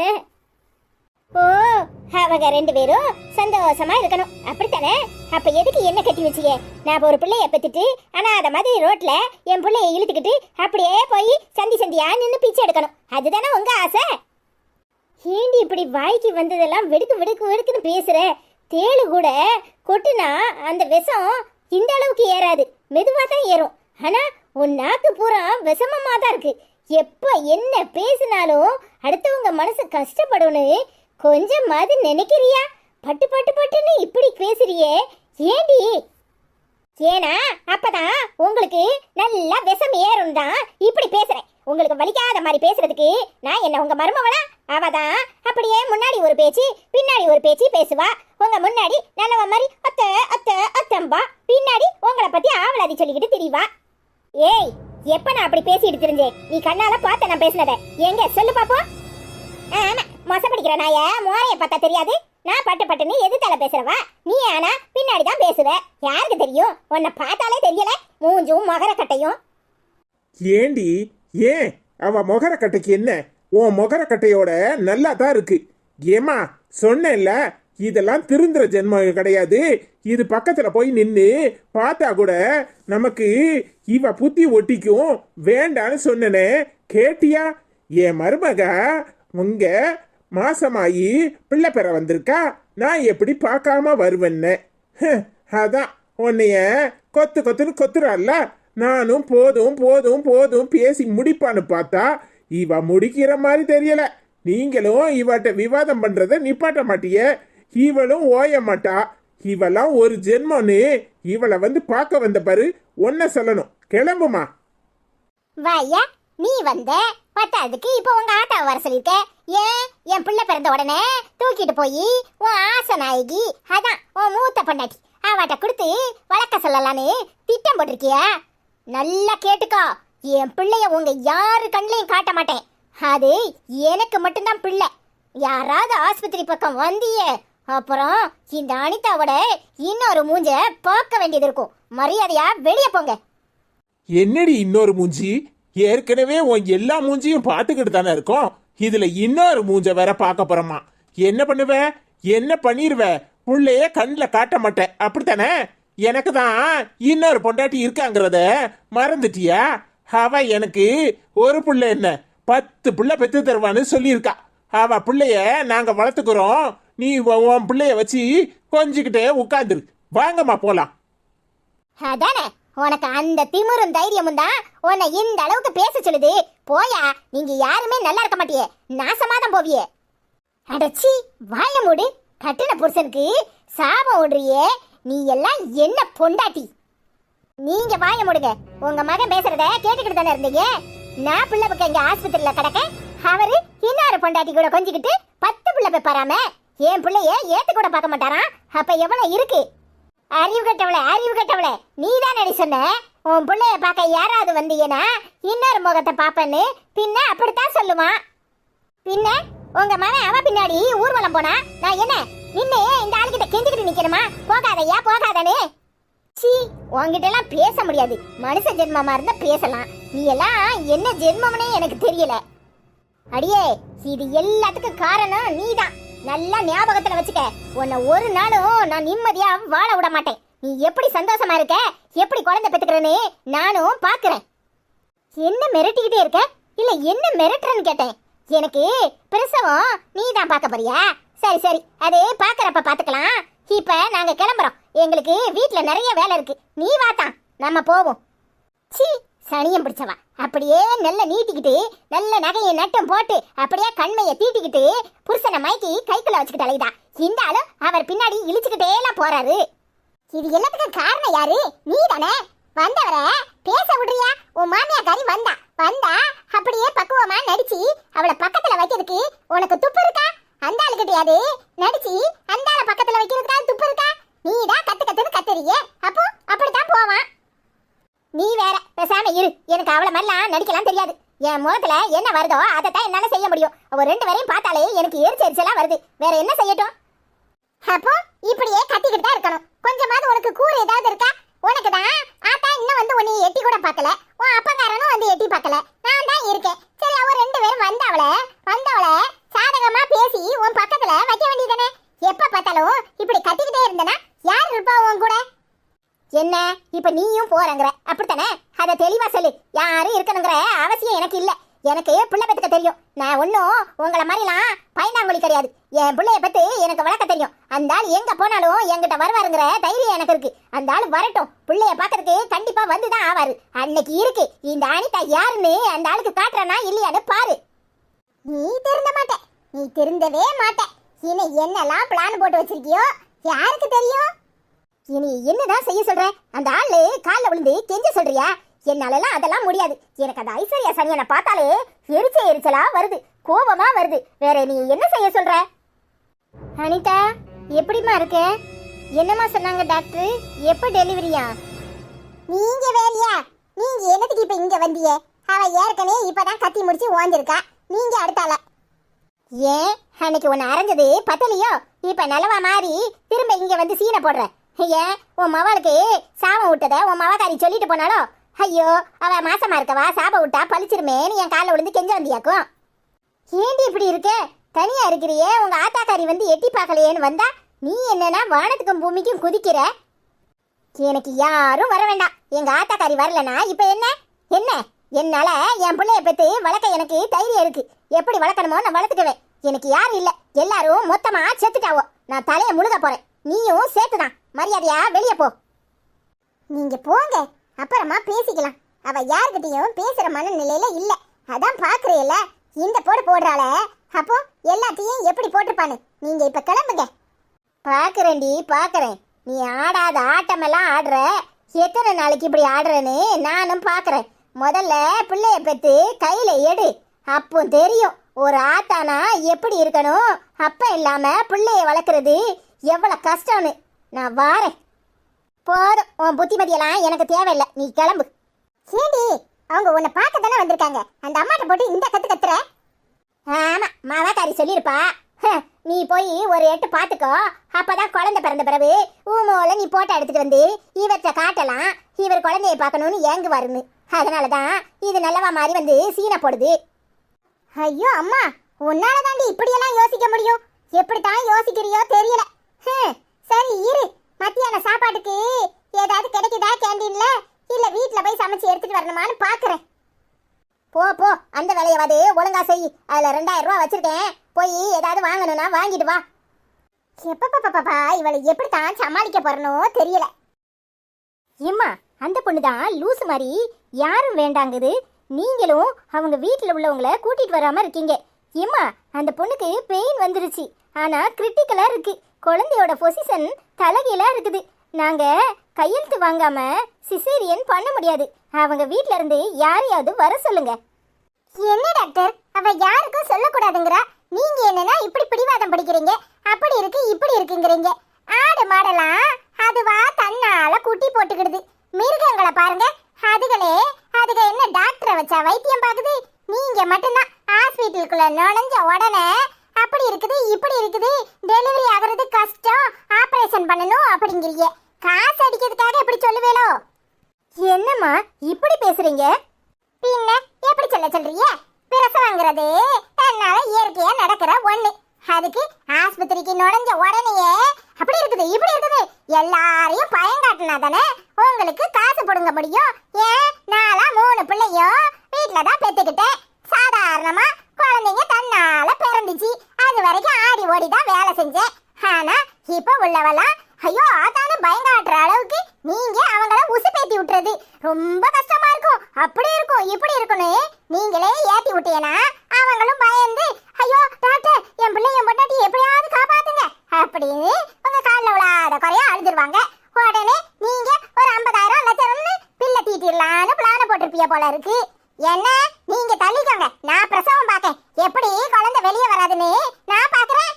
ஓ, அவங்க 2 பேரும் சந்தோஷமா இருக்கணும், அப்படித்தானே? அப்ப எதுக்கு என்ன கட்டி வச்சிக்க? நான் ஒரு பிள்ளைய பெத்துட்டு ஆனா அத மாதிரி ரோட்ல என் பிள்ளைய இழுத்துக்கிட்டு அப்படியே போய் சந்தியா நின்று பிச்சை எடுக்கணும், அதுதானே உங்க ஆசை? ஏண்டி இப்படி வாய்க்கு வந்ததெல்லாம் வெடுக்குன்னு பேசுற? தேளு கூட கொட்டுனா அந்த விஷம் இந்த அளவுக்கு ஏறாது, மெதுவாக தான் ஏறும். ஆனா உன் நாக்கு பூரா விஷமமா தான் இருக்கு. எப்ப என்ன பேசினாலும் அடுத்தவங்க மனசு கஷ்டப்படும்னு கொஞ்சமாவது நினைக்கிறியா? பட்டுன்னு இப்படி பேசுறியே, ஏண்டி? ஏன்னா அப்பதான் உங்களுக்கு நல்லா விஷம் ஏறும் தான் இப்படி பேசுறேன். உங்களுக்கு வலிக்காத மாதிரி பேசுறதுக்கு நான் என்ன உங்க மருமவளா? அவதான் அப்படியே முன்னாடி ஒரு பேச்சு பின்னாடி ஒரு பேச்சு பேசுவா. உங்க முன்னாடி நல்லவ மாதிரி அத்தை அத்தை அத்தம்பா, பின்னாடி உங்களை பத்தி ஆவலாதி சொல்லிக்கிட்டு திரிவா. ஏய், எப்ப நான் அப்படி பேசிட்டு தெரிஞ்சேன்? நீ கண்ணால பார்த்த நான் பேசினத எங்க சொல்லு பாப்போம். ஆமா, மோசப்படிக்கிற நாய மோரைய பார்த்தா தெரியாது. நான் பட்டுன்னு எது தலை பேசுறவா? நீ ஆனா பின்னாடி தான் பேசுவ. யாருக்கு தெரியும்? உன்னை பார்த்தாலே தெரியல, மூஞ்சும் மகர கட்டையும். ஏண்டி, ஏன் அவ மொகர கட்டைக்கு என்ன? உன் மொகர கட்டையோட நல்லா தான் இருக்கு. ஏமா சொன்னேன்ல, இதெல்லாம் திருந்துற ஜென்மம் கிடையாது. இது பக்கத்துல போய் நின்று பார்த்தா கூட நமக்கு இவ புத்தி ஒட்டிக்கும். வேண்டான்னு சொன்னனே, கேட்டியா? என் மருமக உங்க மாசமாயி பிள்ளை பெற வந்திருக்கா. நான் எப்படி பார்க்காம வருவேன்னு அதான் உன்னைய கொத்துன்னு கொத்துறாள்ல. நானும் போதும் பேசி முடிப்பான்னு பார்த்தா இவ முடிக்கிற மாதிரி தெரியல. நீங்களும் இவட்ட விவாதம் பண்றத நிப்பாட்ட மாட்டிய. இவளும் ஓய மாட்டா. இவெல்லாம் ஒரு ஜென்மன்னு இவளை வந்து பார்க்க வந்த பாரு. ஒன்ன சொல்லணும், கிளம்புமா. வாயா, நீ வந்த பத்தாதுக்கு இப்போ உங்க ஆட்டா வர சொல்லிருக்க. ஏன் என் பிள்ளை பிறந்த உடனே தூக்கிட்டு போய் உன் ஆசை நாயகி, அதான் உன் மூத்த பொண்டாட்டி, அவட்ட கொடுத்து வளர்க்க சொல்லலான்னு திட்டம் போட்டிருக்கியா? நல்லா கேட்டுக்கோ, என் பிள்ளைய உங்க யாரு கண்ணையும் காட்ட மாட்டேன். அது எனக்கு மட்டும்தான் பிள்ளை. யாராவது ஆஸ்பத்திரி பக்கம் வந்தியே, அப்புறம் இந்த அனிதாவோட இன்னொரு மூஞ்ச பார்க்க வேண்டியது இருக்கும். மரியாதையா வெளியே போங்க. என்னடி இன்னொரு மூஞ்சி? ஏற்கனவே உன் எல்லா மூஞ்சியும் பார்த்துக்கிட்டு தானே இருக்கோம். இதுல இன்னொரு மூஞ்ச வேற பார்க்க போறோமா? என்ன பண்ணுவ? என்ன பண்ணிருவ? புள்ளையே கண்ணில் காட்ட மாட்டேன், அப்படித்தானே? எனக்கு தான் இன்னொரு பொண்டாட்டி இருக்காங்கிறத மறந்துட்டியா? அவ எனக்கு ஒரு புள்ள என்ன 10 புள்ள பெத்து தருவான்னு சொல்லியிருக்கா. அவ பிள்ளைய நாங்க வளர்த்துக்கிறோம். நீ உன் பிள்ளைய வச்சு கொஞ்சிக்கிட்டே உட்காந்துரு. வாங்கம்மா போலாம். அதானே, உனக்கு அந்த திமிரும் தைரியமும் தான் உன்னை இந்த அளவுக்கு பேச சொல்லுது. போயா, நீங்க யாருமே நல்லா இருக்க மாட்டியே, நாசமாதான் போவியே. அடச்சி, வாய மூடு. கட்டின புருஷனுக்கு சாபம் ஓடுறியே, நீ எல்லாம் என்ன பொண்டாட்டி? நீங்க வாய மூடுங்க. உங்க மகன் பேசுறத கேட்டுக்கிட்டு தானே இருந்தீங்க. நான் பிள்ளை பக்கம் இங்க ஆஸ்பத்திரியில கிடக்க, அவரு இன்னொரு பொண்டாட்டி கூட கொஞ்சிக்கிட்டு 10 பிள்ளை பெப்பாராம. என் பிள்ளைய ஏத்து கூட பார்க்க மாட்டாராம். அப்ப எவ்வளவு இருக்கு? அறிவு கட்டவளே, நீ தான் நடி சொன்ன உன் பிள்ளைய பார்க்க யாராவது வந்தீங்கன்னா இன்னொரு முகத்தை பாப்பன்னு. பின்ன அப்படித்தான் சொல்லுவான். பின்ன உங்க மகன் அவ பின்னாடி ஊர்வலம் போனா நான் என்ன நின்னு இந்த ஆளுகிட்ட கெஞ்சிக்கிட்டு நிக்கணுமா? போகாதையா போகாதனே. சீ, உன்கிட்ட எல்லாம் பேச முடியாது. மனுஷ ஜென்மமா இருந்தா பேசலாம். நீ எல்லாம் என்ன ஜென்மம்னே எனக்கு தெரியல. அடியே, இது எல்லாத்துக்கும் காரணம் நீதான். நல்லா ஞாபகத்துல வச்சுக்க. உன்னை ஒரு நாளும் நான் நிம்மதியா வாழ விட மாட்டேன். நீ எப்படி சந்தோஷமா இருக்க, எப்படி குழந்தை பெத்துக்கிறேன்னு நானும் பாக்குறேன். என்ன மிரட்டிக்கிட்டே இருக்க? இல்ல என்ன மிரட்டுறன்னு கேட்டேன். எனக்கு பிரசவம் நீ தான் பார்க்க போறியா? சரி சரி, அது பாக்குறப்ப பாத்துக்கலாம். இப்ப நாங்க கிளம்புறோம். எங்களுக்கு வீட்டுல நிறைய வேலை இருக்கு. நீ வாத்தான், நம்ம போவோம். சீ, சனியம் பிடிச்சவா. அப்படியே நல்ல நீட்டிக்கிட்டு நல்ல நகையை நட்டம் போட்டு அப்படியே கண்மையை தீட்டிக்கிட்டு புருஷனை மைக்கி கைக்குள்ள வச்சுக்கிட்டு அலைதா. இந்த ஆளும் அவர் பின்னாடி இழிச்சுக்கிட்டே எல்லாம் போறாரு. இது எல்லாத்துக்கும் காரணம் யாரு? நீ தானே. வந்தவரை பேச விடுறியா? உன் மாமியாக்காரி வந்தா அப்படியே பக்குவமா நடிச்சு அவளை பக்கத்துல வைக்கிறதுக்கு உனக்கு துப்பு இருக்கா? அந்த ஆளுகிட்டயாவது நடிச்சு அந்த ஆளை பக்கத்துல வைக்கிறதுக்காக துப்பு இருக்கா? நீதான் கத்துன்னு கத்துறியே. அப்போ அப்படித்தான் போவான். நீ வேற பேசாம இரு. எனக்கு அவளை மாதிரிலாம் நடிக்கலாம் தெரியாது. என் முகத்துல என்ன வருதோ அதைத்தான் என்னால செய்ய முடியும். அவ ரெண்டு பேரையும் பார்த்தாலே எனக்கு எரிச்செரிச்சலா வருது. வேற என்ன செய்யட்டும்? அப்போ இப்படியே கத்திக்கிட்டு தான் இருக்கணும். கொஞ்சமாவது உனக்கு கூறு ஏதாவது இருக்கா? உனக்கு தான் ஆத்தா இன்னும் வந்து உன்னை எட்டி கூட பார்க்கல. உன் அப்பங்காரனும் வந்து எட்டி பார்க்கல. நான் தான் இருக்கேன். சரி, அவ ரெண்டு பேரும் வந்தவளை சாதகமா பேசி உன் பக்கத்துல வைக்க வேண்டியதானே? எப்ப பார்த்தாலும் இப்படி கத்திக்கிட்டே இருந்தனா யார் இருப்பா உன் கூட? என்ன இப்ப நீயும் போறங்கற? அப்படித்தானே? அத தெளிவா சொல்லு. யாரும் இருக்கணுங்கிற அவசியம் எனக்கு இல்ல. எனக்கு பிள்ளை பெத்துக்க தெரியும். நான் ஒன்னும் உங்களை மாதிரிலாம் பயந்தாங்குழி கிடையாது. என் பிள்ளைய பத்தி எனக்கு வளர்க்க தெரியும். அந்த ஆள் எங்க போனாலும் என்கிட்ட வருவாருங்கிற தைரியம் எனக்கு இருக்கு. அந்த ஆள் வரட்டும். பிள்ளைய பாக்கிறதுக்கு கண்டிப்பா வந்துதான் ஆவாரு. அன்னைக்கு இருக்கு இந்த அனிதா யாருன்னு அந்த ஆளுக்கு காட்டுறனா இல்லையான்னு பாரு. நீ திருந்த மாட்ட. நீ திருந்தவே மாட்ட. இனி என்னெல்லாம் பிளான் போட்டு வச்சிருக்கியோ யாருக்கு தெரியும்? இனி என்னதான் செய்ய சொல்ற? அந்த ஆளு கால்ல விழுந்து கெஞ்ச சொல்றியா? என்னாலலாம் அதெல்லாம் முடியாது. எனக்கு அந்த ஐஸ்வர்யா சனியனை பார்த்தாலே எரிச்சலா வருது, கோபமா வருது. வேற நீ என்ன செய்ய சொல்ற? அனிதா, எப்படிமா இருக்க? என்னமா சொன்னாங்க டாக்டர்? எப்ப டெலிவரியா? நீங்க வேலையா? நீங்க என்னத்துக்கு இப்ப இங்க வந்திய? அவ ஏற்கனவே இப்பதான் கத்தி முடிச்சு ஓஞ்சிருக்கா. நீங்க அடுத்தால ஏன் அன்னைக்கு உன்னை அரைஞ்சது பத்தலையோ? இப்ப நிலவா மாறி திரும்ப இங்க வந்து சீனை போடுற. ஏன் உன் மவளுக்கு சாபம் விட்டத உன் மவக்காரி சொல்லிட்டு போனாலோ? ஐயோ, அவ மாசமா இருக்கவா சாபம் விட்டா பழிச்சிருமேன்னு என் காலில் விழுந்து கெஞ்ச வந்தியாக்கும். ஏண்டி இப்படி இருக்க? தனியா இருக்கிறியே? உங்க ஆத்தாக்காரி வந்து எட்டி பார்க்கலையேன்னு வந்தா நீ என்னன்னா வானத்துக்கும் பூமிக்கும் குதிக்கிற? எனக்கு யாரும் வர வேண்டாம். எங்க ஆத்தாக்காரி வரலனா இப்ப என்ன? என்னால என் பிள்ளைய பெத்து வளர்க்க எனக்கு தைரியம் இருக்கு. எப்படி வளர்க்கணுமோ நான் வளர்த்துக்குவேன். எனக்கு யாரும் இல்ல. எல்லாரும் மொத்தமா செத்துட்டாவோ. நான் தலைய முழுக போறேன். நீயும் சேர்த்துதான். மரியாதையா வெளியே போ. நீங்க போங்க, அப்புறமா பேசிக்கலாம். அவ யார்கிட்டயும் பேசுற மனநிலையில இல்ல. அதான் பாக்குறீல்ல இந்த போடுறாள. அப்போ எல்லாத்தையும் எப்படி போட்டுப்பானு. நீங்க இப்ப கிளம்புங்க. பாக்குறேன்டி பாக்குறேன். நீ ஆடாத ஆட்டமெல்லாம் ஆடுற. எத்தனை நாளைக்கு இப்படி ஆடுறேன்னு நானும் பாக்குறேன். முதல்ல பிள்ளைய பெத்து கையில எடு. அப்போ தெரியும் ஒரு ஆத்தானா எப்படி இருக்கணும். அப்ப இல்லாம பிள்ளைய வளர்க்கறது எவ்வளவு கஷ்டம்னு. நான் வாரேன். போதும், உன் புத்திமதியெல்லாம் எனக்கு தேவையில்லை. நீ கிளம்பு. ஏண்டி, அவங்க உன்னை பார்க்க தானே வந்திருக்காங்க. அந்த அம்மாட்ட போட்டு இந்த கத்துற? ஆமா, மாவாக்காரி சொல்லியிருப்பா. நீ போய் ஒரு எட்டு பாத்துக்கோ. அப்பதான் குழந்தை பிறந்த பிறகு ஊமோல நீ போட்டோ எடுத்துட்டு வந்து இவற்றை காட்டலாம். இவர் குழந்தைய பார்க்கணும்னு ஏங்குவாருன்னு. அதனாலதான் இது நல்லவா மாதிரி வந்து சீனை போடுது. ஐயோ அம்மா, உன்னால தாண்டி இப்படியெல்லாம் யோசிக்க முடியும். எப்படித்தான் யோசிக்கிறியோ தெரியல. சரி இரு, மத்தியான சாப்பாட்டுக்கு ஏதாவது கிடைக்குதா கேண்டீன்ல? இல்ல வீட்டுல போய் சமைச்சு எடுத்துட்டு வரணுமான்னு பாக்குறேன். போ, அந்த வேலையாவது ஒழுங்கா செய். அதுல 2000 ரூபாய் வச்சிருக்கேன். போய் ஏதாவது வாங்கணும்னா வாங்கிட்டு வா. எப்பப்பா இவளை எப்படித்தான் சமாளிக்க போறனோ தெரியல. ஏம்மா, அந்த பொண்ணுதான் லூசு மாதிரி யாரும் வேண்டாங்குது. நீங்களும் அவங்க வீட்டுல உள்ளவங்கள கூட்டிட்டு வராம இருக்கீங்க. ஏம்மா, அந்த பொண்ணுக்கு பெயின் வந்துருச்சு. ஆனா கிரிட்டிக்கலா இருக்கு. குழந்தையோட பொசிஷன் தலைகீழா இருக்குது. நாங்க கையெழுத்து வாங்காம சிசேரியன் பண்ண முடியாது. அவங்க வீட்ல இருந்து யாரையாவது வர சொல்லுங்க. என்ன டாக்டர், அவ யாருக்கும் சொல்லக்கூடாதுங்கிறா. நீங்க என்னன்னா இப்படி பிடிவாதம் பிடிக்கிறீங்க. அப்படி இருக்கு இப்படி இருக்குங்கிறீங்க. ஆடு மாடலாம் அதுவா தன்னால குட்டி போட்டுக்கிடுது. மிருகங்களை பாருங்க, அதுக என்ன டாக்டரை வச்சா வைத்தியம் பாக்குது? நீங்க மட்டும்தான் ஹாஸ்பிட்டலுக்குள்ள நுழைஞ்ச உடனே அப்படி இருக்குது இப்படி இருக்குது, டெலிவரி ஆகுறது கஷ்டம், ஆபரேஷன் பண்ணணும் அப்படிங்கிறீங்க. காசு அடிக்கிறதுக்காக இப்படி சொல்லுவேளோ? என்னம்மா இப்படி பேசுறீங்க? பின்ன எப்படி சொல்றீங்க? பிரசவங்கிறது தன்னால இயற்கையா நடக்கிற ஒண்ணு. அதுக்கு ஆஸ்பத்திரிக்கு நுழைஞ்ச உடனேயே அப்படி இருக்குது இப்படி இருக்குது எல்லாரையும் பயங்காட்டினா தானே உங்களுக்கு காசு போடுங்க முடியும். ஏன் நாளா 3 பிள்ளையும் வீட்டுல தான் பெத்துக்கிட்டேன். சாதாரணமா குழந்தைங்க தன்னால பிறந்துச்சு. அது வரைக்கும் ஆடி ஓடி தான் வேலை செஞ்சேன். ஆனா இப்ப உள்ளவெல்லாம் ஐயோ அதானே பயங்காட்டுற அளவுக்கு நீங்க அவங்கள உசுப்பேத்தி விட்டுறது ரொம்ப கஷ்டமா இருக்கும். அப்படி இருக்கும் இப்படி இருக்குன்னு நீங்களே ஏத்தி விட்டீங்கன்னா அவங்களும் பயந்து ஐயோ டாக்டர் என் பிள்ளை என் பொண்டாட்டி எப்படியாவது காப்பாத்துங்க அப்படின்னு உங்க காலில் விழாத குறையா அழுதுருவாங்க. உடனே நீங்க ஒரு 50,000 லட்சம்னு பிள்ளை தீட்டிடலான்னு பிளான போட்டிருப்பிய போல இருக்கு. என்ன நீங்க தள்ளிக்கோங்க, நான் பிரசவம் பார்க்கேன். எப்படி குழந்தை வெளியே வராதுன்னு நான் பாக்குறேன்.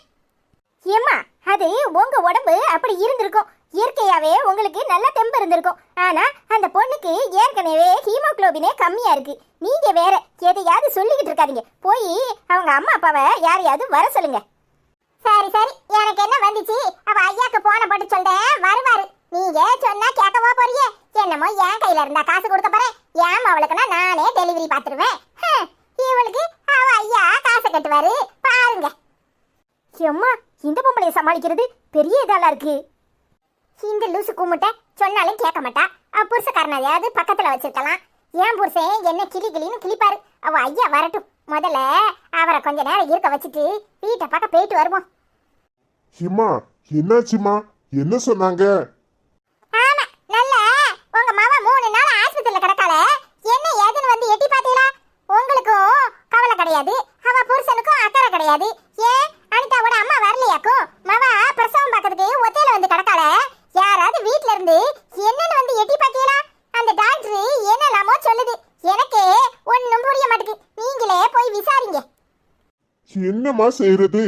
ஏம்மா அது உங்க உடம்பு அப்படி இருந்திருக்கும். இயற்கையாவே உங்களுக்கு நல்ல தெம்பு இருந்திருக்கும். ஆனா அந்த பொண்ணுக்கு ஏற்கனவே ஹீமோகுளோபினே கம்மியா இருக்கு. நீங்க வேற எதையாவது சொல்லிக்கிட்டு இருக்காதீங்க. போய் அவங்க அம்மா அப்பாவை யாரையாவது வர சொல்லுங்க. சரி சரி, எனக்கு என்ன வந்துச்சு? அவ ஐயாக்கு போன போட்டு சொல்றேன், வருவாரு. நீங்க சொன்னா கேட்கவா போறீங்க? என்னமோ என் கையில இருந்தா காசு கொடுக்க போறேன். ஏன் அவளுக்குன்னா நானே டெலிவரி பாத்துருவேன். இவளுக்கு அவ ஐயா காசு கட்டுவாரு பாருங்க. அம்மா இந்த பொம்பளைய சமாளிக்கிறது பெரிய இதாலாம் இருக்கு. இந்த லூசு கும்பிட்ட சொன்னாலும் கேட்க மாட்டா. புருஷக்காரனையாவது பக்கத்துல வச்சிருக்கலாம். ஏன் புருஷன் என்ன கிளி கிளின்னு கிளிப்பாரு. அவ ஐயா வரட்டும். முதல்ல அவரை கொஞ்ச நேரம் இருக்க வச்சுட்டு வீட்டை பார்க்க போயிட்டு வருவோம். ஹிமா, என்னாச்சுமா? என்ன சொன்னாங்க? ஆமா, நல்ல உங்க மாமா 3 நாள் ஆஸ்பத்திரியில கிடக்கால. என்ன ஏதுன்னு வந்து எட்டி பாத்தீங்களா? உங்களுக்கும் கவலை கிடையாது, அவ புருஷனுக்கும் அக்கறை கிடையாது. ஏன் அனிதாவோட அம்மா வரலையாக்கும்? மவ பிரசவம் பார்க்கறதுக்கு ஒத்தையில வந்து கிடக்கால. யாராவது வீட்ல இருந்து என்னன்னு வந்து எட்டி பாத்தீங்களா? அந்த டாக்டர் என்னலாமோ சொல்லுது. எனக்கு ஒண்ணும் புரிய மாட்டேங்குது. நீங்களே போய் விசாரிங்க. என்னம்மா செய்யறது?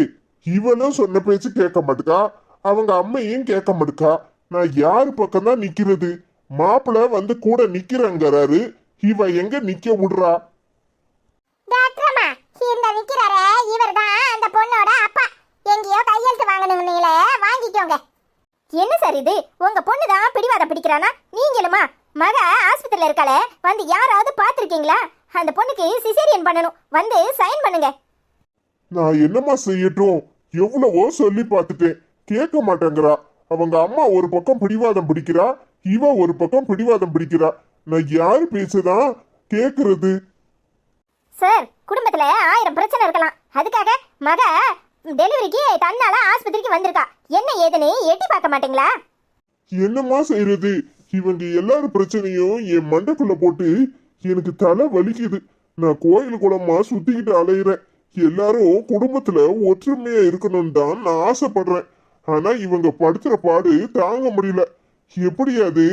இவனும் சொன்ன பேச்சு கேட்க மாட்டுக்கா, அவங்க அம்மையும் கேட்க மாட்டுக்கா. நான் யாரு பக்கம் தான் நிக்கிறது? மாப்பிள்ள வந்து கூட நிக்கிறங்கிறாரு, இவ எங்க நிக்க விடுறா? டாக்டர்மா, இந்த நிக்கிறாரே இவர்தான் அந்த பொண்ணோட அப்பா. எங்கேயோ கையெழுத்து வாங்கணும்னீங்களே, வாங்கிக்கோங்க. என்ன சார் இது? உங்க பொண்ணு தான் பிடிவாதம் பிடிக்கிறானா? நீங்களுமா? மக ஆஸ்பத்திரியில இருக்காளே, வந்து யாராவது பாத்திருக்கீங்களா? அந்த பொண்ணுக்கு சிசேரியன் பண்ணணும், வந்து சைன் பண்ணுங்க. நான் என்னம்மா செய்யட்டும்? எவ்வளவோ சொல்லி பார்த்துட்டேன், கேட்க மாட்டேங்கிறா. அவங்க அம்மா ஒரு பக்கம் பிடிவாதம் பிடிக்கிறா, இவ ஒரு பக்கம் பிடிவாதம் பிடிக்கிறா. நான் யாரு பேச்சதான் கேக்குறது? சார், குடும்பத்துல 1000 பிரச்சனை இருக்கலாம். அதுக்காக மக டெலிவரிக்கு தன்னால ஆஸ்பத்திரிக்கு வந்திருக்கா. என்ன ஏதுன்னு எட்டி பார்க்க மாட்டீங்களா? என்னம்மா செய்யறது? இவங்க எல்லாரும் பிரச்சனையும் என் மண்டைக்குள்ள போட்டு எனக்கு தலை வலிக்குது. நான் கோயில் குளமா சுத்திக்கிட்டு அலையிறேன். எல்லாரும் குடும்பத்துல ஒற்றுமையா இருக்கணும்னு தான் நான் ஆசைப்படுறேன். ஆனா இவங்க படுத்துற பாடு தாங்க முடியல. எப்படியாது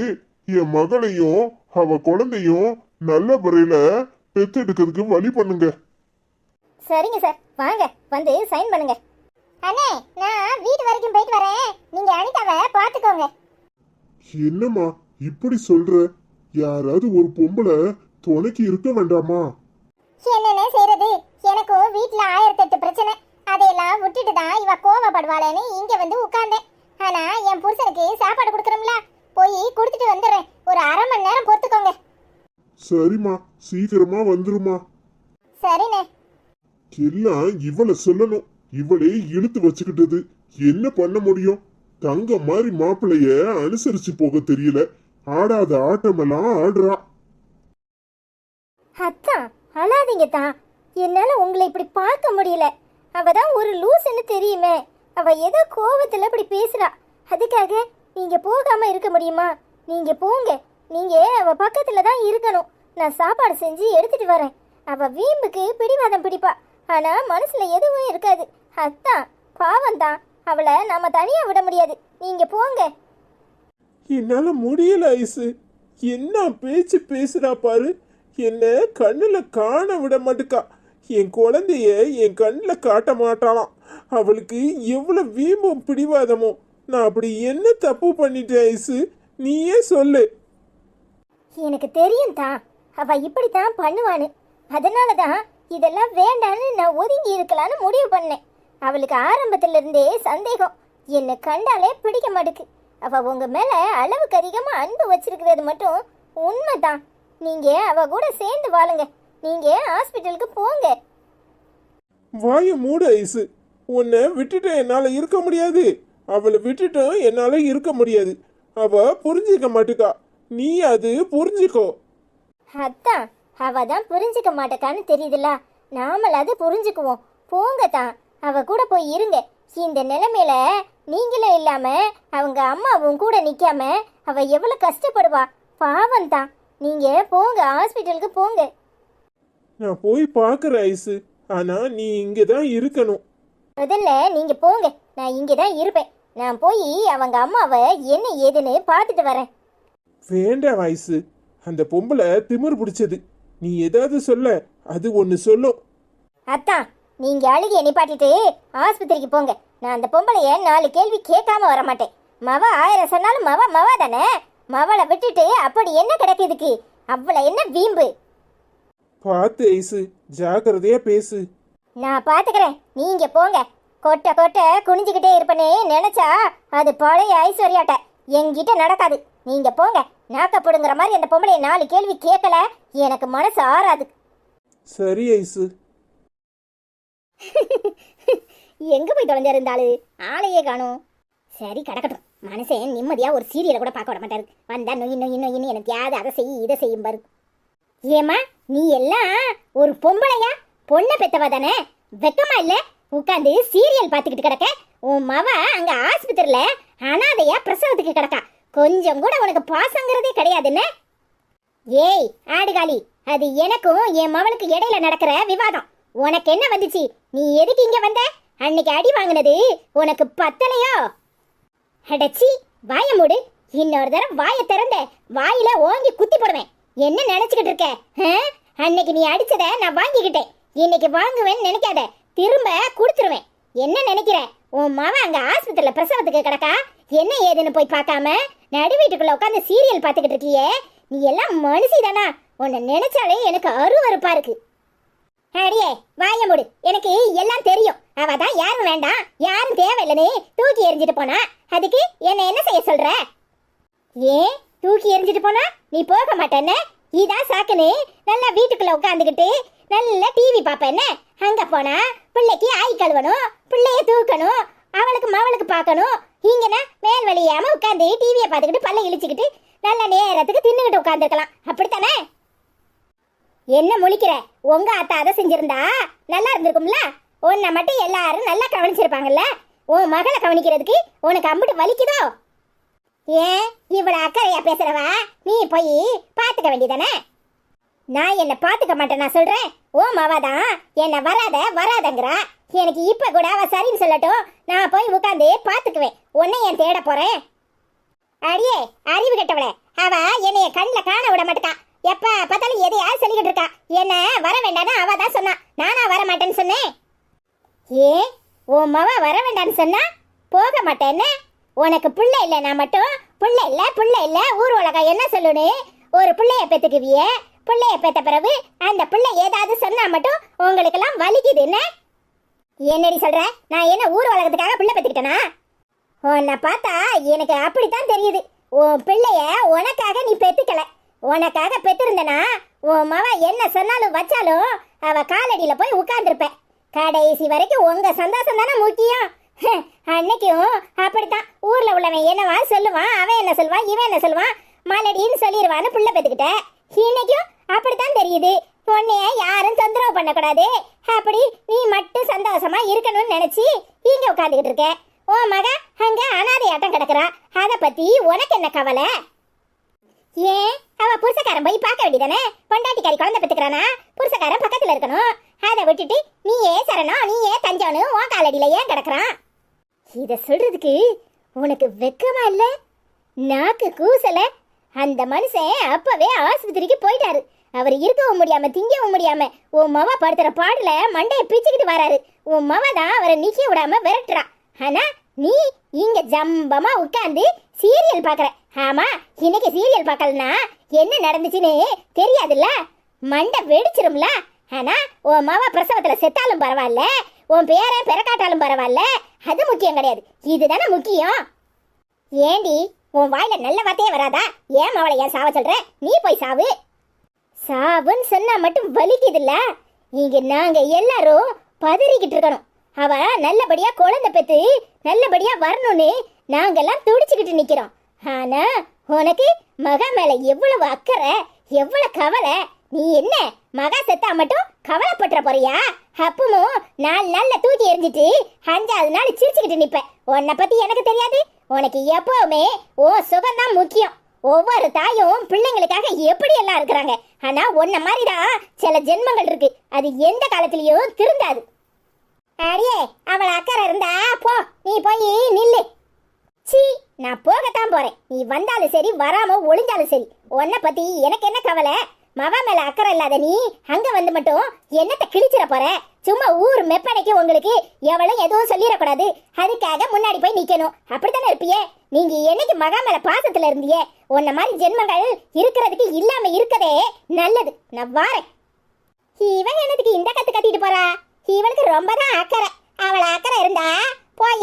என் மகளையும் அவ குழந்தையும் நல்ல முறையில பெத்தெடுக்கிறதுக்கு வழி பண்ணுங்க. சரிங்க சார், வாங்க வந்து சைன் பண்ணுங்க. அண்ணே, நான் வீட்டு வரைக்கும் போயிட்டு வரேன். நீங்க அனிதாவை பாத்துக்கோங்க. என்னம்மா இப்படி சொல்ற? யாராவது ஒரு பொம்பளை துணைக்கு இருக்க வேண்டாமா? என்னென்ன செய்யறது? எனக்கும் வீட்டுல 1008 பிரச்சனை. அதையெல்லாம் விட்டுட்டு தான் இவ கோவப்படுவாளேன்னு இங்க வந்து உட்கார்ந்தேன். ஆனா என் புருஷனுக்கு சாப்பாடு கொடுக்கணும்ல, போய் கொடுத்துட்டு வந்துடுறேன். ஒரு 1/2 மணி நேரம் பொறுத்துக்கோங்க. சரிம்மா, சீக்கிரமா வந்துருமா. சரிண்ணே. எல்லாம் இவளை சொல்லணும். இவளே இழுத்து வச்சுக்கிட்டது. என்ன பண்ண முடியும்? தங்க மாதிரி மாப்பிள்ளைய அனுசரிச்சு போக தெரியல. ஆடாத ஆட்டமெல்லாம் ஆடுறா. அத்தான் அழாதீங்க தான். என்னால உங்களை இப்படி பார்க்க முடியல. அவ தான் ஒரு லூசுன்னு தெரியுமே. அவ ஏதோ கோவத்துல இப்படி பேசுறா. அதுக்காக நீங்க போகாம இருக்க முடியுமா? நீங்க போங்க. நீங்க அவ பக்கத்துல தான் இருக்கணும். நான் சாப்பாடு செஞ்சு எடுத்துட்டு வரேன். அவ வீம்புக்கு பிடிவாதம் பிடிப்பா, ஆனா மனசுல எதுவும் இருக்காது. அத்தான் பாவம் தான். அவளை நாம தனியா விட முடியாது. நீங்க போங்க. என்னால முடியல ஐசு. என்ன பேச்சு பேசுறா பாரு. என்ன கண்ணுல காண விட மாட்டுக்கா. என் குழந்தைய என் கண்ணில் காட்ட மாட்டாளாம். அவளுக்கு எவ்வளவு வீம்பும் பிடிவாதமோ. நான் அப்படி என்ன தப்பு பண்ணிட்டேன் ஐசு? நீயே சொல்லு. எனக்கு தெரியும் தான், அவ இப்படித்தான் பண்ணுவான்னு. அதனால தான் இதெல்லாம் வேண்டான்னு நான் ஒதுங்கி இருக்கலான்னு முடிவு பண்ணேன். அவளுக்கு ஆரம்பத்துல இருந்தே சந்தேகம். என்னை கண்டாலே பிடிக்க மாட்டுக்கு. அவ உங்க மேல அளவுக்கு அதிகமா அன்பு வச்சிருக்கிறது மட்டும் உண்மைதான். நீங்க அவ கூட சேர்ந்து வாழுங்க. நீங்க ஹாஸ்பிட்டலுக்கு போங்க. வாய மூடு ஐசு. உன்னை விட்டுட்டு என்னால இருக்க முடியாது, அவளை விட்டுட்டும் என்னால இருக்க முடியாது. அவ புரிஞ்சிக்க மாட்டுக்கா, நீ அது புரிஞ்சுக்கோ. அதான் அவ தான் புரிஞ்சுக்க மாட்டேக்கான்னு தெரியுதுல்ல. நாமளாவது புரிஞ்சுக்குவோம். போங்க தான், அவ கூட போய் இருங்க. இந்த நிலைமையில நீங்களும் இல்லாம அவங்க அம்மாவும் கூட நிக்காம அவ எவ்வளவு கஷ்டப்படுவா. பாவம் தான். நீங்க போங்க, ஹாஸ்பிட்டலுக்கு போங்க. நான் போய் பார்க்குறேன் ஐசு, ஆனா நீ இங்கே தான் இருக்கணும். முதல்ல நீங்க போங்க, நான் இங்கே தான் இருப்பேன். நான் போய் அவங்க அம்மாவை என்ன ஏதுன்னு பார்த்துட்டு வரேன். வேண்டாம் ஐசு, அந்த பொம்பளை திமிர் பிடிச்சது. நீ ஏதாவது சொல்ல, அது ஒன்று சொல்லும். அத்தான், நீங்க அழுகிய நிப்பாட்டிட்டு ஆஸ்பத்திரிக்கு போங்க. நான் அந்த பொம்பளைய 4 கேள்வி கேட்காம வர மாட்டேன். மவ 1000 சொன்னாலும் மவ தானே. மவளை விட்டுட்டு அப்படி என்ன கிடைக்குதுக்கு? அவளை என்ன வீம்பு? பார்த்து ஐசு, ஜாக்கிரதையா பேசு. நான் பாத்துக்கிறேன், நீங்க போங்க. கொட்ட கொட்ட குனிஞ்சுக்கிட்டே இருப்பனே நினைச்சா அது பழைய ஐஸ்வர்யாட்ட. என்கிட்ட நடக்காது. நீங்க போங்க. நாக்கப்படுங்கிற மாதிரி அந்த பொம்பளைய 4 கேள்வி கேட்கல, எனக்கு மனசு ஆறாது. சரி ஐசு. எங்க போய் தொலைஞ்சிருந்தாளு? ஆளையே காணும். சரி கிடக்கட்டும். மனுஷன் நிம்மதியா ஒரு சீரியலை கூட பார்க்க விட மாட்டாரு. வந்தா நொயின்னு எனக்கு யாரு அதை செய்ய இதை செய்யும் பாரு. ஏமா நீ எல்லாம் ஒரு பொம்பளையா? பொண்ணை பெத்தவா தானே? வெக்கமா இல்ல? உட்காந்து சீரியல் பார்த்துக்கிட்டு கிடக்க. உன் மவ அங்க ஆஸ்பத்திரியில அனாதையா பிரசவத்துக்கு கிடக்கா. கொஞ்சம் கூட உனக்கு பாசங்கிறதே கிடையாதுன்னு. ஏய் ஆடுகாலி, அது எனக்கும் என் மவளுக்கு இடையில நடக்கிற விவாதம். உனக்கு என்ன வந்துச்சு? நீ எதுக்கு இங்க வந்த? அன்னைக்கு அடி வாங்கினது உனக்கு பத்தலையோ? அடச்சி, வாய மூடு. இன்னொரு தரம் வாயை திறந்த வாயில ஓங்கி குத்தி போடுவேன். என்ன நினைச்சுக்கிட்டு இருக்க? அன்னைக்கு நீ அடிச்சத நான் வாங்கிக்கிட்டேன். இன்னைக்கு வாங்குவேன்னு நினைக்காத, திரும்ப கொடுத்துருவேன். என்ன நினைக்கிற? உன் மவன் அங்க ஆஸ்பத்திரியில பிரசவத்துக்கு கிடக்கா. என்ன ஏதுன்னு போய் பார்க்காம நடு வீட்டுக்குள்ள உட்காந்து சீரியல் பார்த்துக்கிட்டு இருக்கியே. நீ எல்லாம் மனுஷிதானா? உன்னை நினைச்சாலே எனக்கு அருவருப்பா இருக்கு. அடியே வாய மூடு. எனக்கு எல்லாம் தெரியும். அவ தான் யாரும் வேண்டாம், யாரும் தேவையில்லைன்னு தூக்கி எறிஞ்சிட்டு போனா. அதுக்கு என்ன என்ன செய்ய சொல்ற? ஏன் தூக்கி எறிஞ்சிட்டு போனா நீ போக மாட்டேன்னு இதான் சாக்குன்னு நல்லா வீட்டுக்குள்ள உட்காந்துக்கிட்டு நல்லா டிவி பாப்பேன்ன. அங்க போனா பிள்ளைக்கு ஆய் கழுவணும், பிள்ளைய தூக்கணும், அவளுக்கு மவளுக்கு பார்க்கணும். இங்கன்னா மேல் வழியாம உட்காந்து டிவியை பார்த்துக்கிட்டு பல்ல இழிச்சுக்கிட்டு நல்ல நேரத்துக்கு தின்னுக்கிட்டு உட்காந்துருக்கலாம். அப்படித்தானே? என்ன முழிக்கிற? உங்க அத்தா அதை செஞ்சிருந்தா நல்லா இருந்திருக்கும்ல. உன்னை மட்டும் எல்லாரும் நல்லா கவனிச்சிருப்பாங்கல்ல. உன் மகளை கவனிக்கிறதுக்கு உனக்கு அம்பிட்டு வலிக்குதோ? ஏன் இவ்வளவு அக்கறையா பேசுறவா? நீ போய் பாத்துக்க வேண்டியதானே? நான் என்ன பாத்துக்க மாட்டேன் நான் சொல்றேன். ஓ மாவாதான் என்ன வராதங்கிறா. எனக்கு இப்ப கூட அவ சரின்னு சொல்லட்டும், நான் போய் உட்காந்து பாத்துக்குவேன். உன்னை ஏன் தேட போறேன்? அடியே அறிவு கெட்டவளே, அவ என்னைய கண்ணில் காண விட மாட்டேக்கா. எப்ப பார்த்தாலும் எதையாவது சொல்லிக்கிட்டு இருக்கா. என்ன வர வேண்டான்னு அவ தான் சொன்னா, நானா வர மாட்டேன்னு சொன்னேன். ஏன் உன் மவ வர வேண்டான்னு சொன்னா போக மாட்டேன்னு? உனக்கு பிள்ளை இல்லை, நான் மட்டும் பிள்ளை இல்லை ஊர் உலகம் என்ன சொல்லுன்னு ஒரு பிள்ளைய பெத்துக்குவிய. பிள்ளைய பெத்த பிறகு அந்த பிள்ளை ஏதாவது சொன்னா மட்டும் உங்களுக்கெல்லாம் வலிக்குது என்ன? என்னடி சொல்ற? நான் என்ன ஊர் உலகத்துக்காக பிள்ளை பெத்துக்கிட்டேனா? உன்னை பார்த்தா எனக்கு அப்படித்தான் தெரியுது. உன் பிள்ளைய உனக்காக நீ பெத்துக்கல. உனக்காக பெத்திருந்தனா உன் மவ என்ன சொன்னாலும் வச்சாலும் அவ காலடியில போய் உட்கார்ந்துருப்ப. கடைசி வரைக்கும் உங்க சந்தோஷம் தானே முக்கியம். அன்னைக்கும் அப்படித்தான். ஊர்ல உள்ளவன் என்னவா சொல்லுவான், அவன் என்ன சொல்லுவான், இவன் என்ன சொல்லுவான், மலடின்னு சொல்லிடுவான்னு பிள்ளை பெத்துக்கிட்ட. இன்னைக்கும் அப்படித்தான் தெரியுது. உன்னைய யாரும் தொந்தரவு பண்ணக்கூடாது, அப்படி நீ மட்டும் சந்தோஷமா இருக்கணும்னு நினைச்சு இங்க உட்காந்துக்கிட்டு இருக்க. ஓ மக அங்க அனாதை ஆட்டம் கிடக்குறா. அதை பத்தி உனக்கு என்ன கவலை? ஏன் அவ புருஷக்காரன் போய் பார்க்க வேண்டியதானே? பொண்டாட்டிக்காரி குழந்தை பெத்துக்கிறானா, புருஷக்காரன் பக்கத்துல இருக்கணும். அதை விட்டுட்டு நீயே சரணம், நீயே தஞ்சோன்னு உன் காலடியில ஏன் கிடக்குறான்? இத சொல்றதுக்கு உனக்கு வெக்கமா இல்ல? நாக்கு கூசல. அந்த மனுஷன் அப்பவே ஆஸ்பத்திரிக்கு போயிட்டாரு. அவர் இருக்கவும் முடியாம திங்கவும் முடியாம உன் மவ படுத்துற பாடுல மண்டையை பிச்சுக்கிட்டு வராரு. உன் மவ தான் அவரை நிக்க விடாம விரட்டுறா. ஆனா நீ இங்க ஜம்பமா உட்கார்ந்து சீரியல் பாக்குற. ஆமா, இன்னைக்கு சீரியல் பார்க்கலனா என்ன நடந்துச்சுன்னு தெரியாதுல்ல, மண்டை வெடிச்சிரும்ல. ஆனா உன் மாவா பிரசவத்துல செத்தாலும் பரவாயில்ல, உன் பேரை பெறக்காட்டாலும் பரவாயில்ல, அது முக்கியம் கிடையாது. இதுதானே முக்கியம். ஏண்டி உன் வாயில நல்ல வார்த்தையே வராதா? ஏன் அவளை ஏன் சாவ சொல்ற? நீ போய் சாவு. சாவுன்னு சொன்னா மட்டும் வலிக்குது இல்ல? இங்க நாங்க எல்லாரும் பதறிக்கிட்டு இருக்கணும். அவ நல்லபடியா குழந்தை பெத்து நல்லபடியா வரணும்னு நாங்கெல்லாம் துடிச்சுக்கிட்டு நிக்கிறோம். ஆனா உனக்கு மகா மேல எவ்வளவு அக்கறை, எவ்வளவு கவலை. நீ என்ன மகா செத்தா மட்டும் கவலைப்பட்டுற போறியா? அப்பவும் 4 நாள்ல தூக்கி எறிஞ்சிட்டு 5ஆவது நாள் சிரிச்சுக்கிட்டு நிப்ப. உன்னை பத்தி எனக்கு தெரியாது. உனக்கு எப்பவுமே ஓ சுகம்தான் முக்கியம். ஒவ்வொரு தாயும் பிள்ளைங்களுக்காக எப்படி எல்லாம் இருக்கிறாங்க. ஆனா உன்ன மாதிரிதான் சில ஜென்மங்கள் இருக்கு. அது எந்த காலத்திலயும் திருந்தாது. அடியே, அவளை அக்கறை இருந்தா போ, நீ போய் நில்லு. சீ, நான் போகத்தான் போறேன். நீ வந்தாலும் சரி, வராம ஒளிஞ்சாலும் சரி, உன்னை பத்தி எனக்கு என்ன கவலை? மவா மேல அக்கறை இல்லாத நீ அங்க வந்து மட்டும் என்னத்தை கிழிச்சிட போற? சும்மா ஊர் மெப்பனைக்கு உங்களுக்கு எவளும் எதுவும் சொல்லிடக்கூடாது, அதுக்காக முன்னாடி போய் நிக்கணும். அப்படித்தானே இருப்பியே? நீங்க என்னைக்கு மகா மேல பாசத்துல இருந்தியே? உன்ன மாதிரி ஜென்மங்கள் இருக்கிறதுக்கு இல்லாம இருக்கதே நல்லது. நான் வாரேன். இவன் என்னதுக்கு இந்த கத்து கட்டிட்டு போறா? இவனுக்கு ரொம்ப தான் அக்கறை. அவளை அக்கறை இருந்தா போய்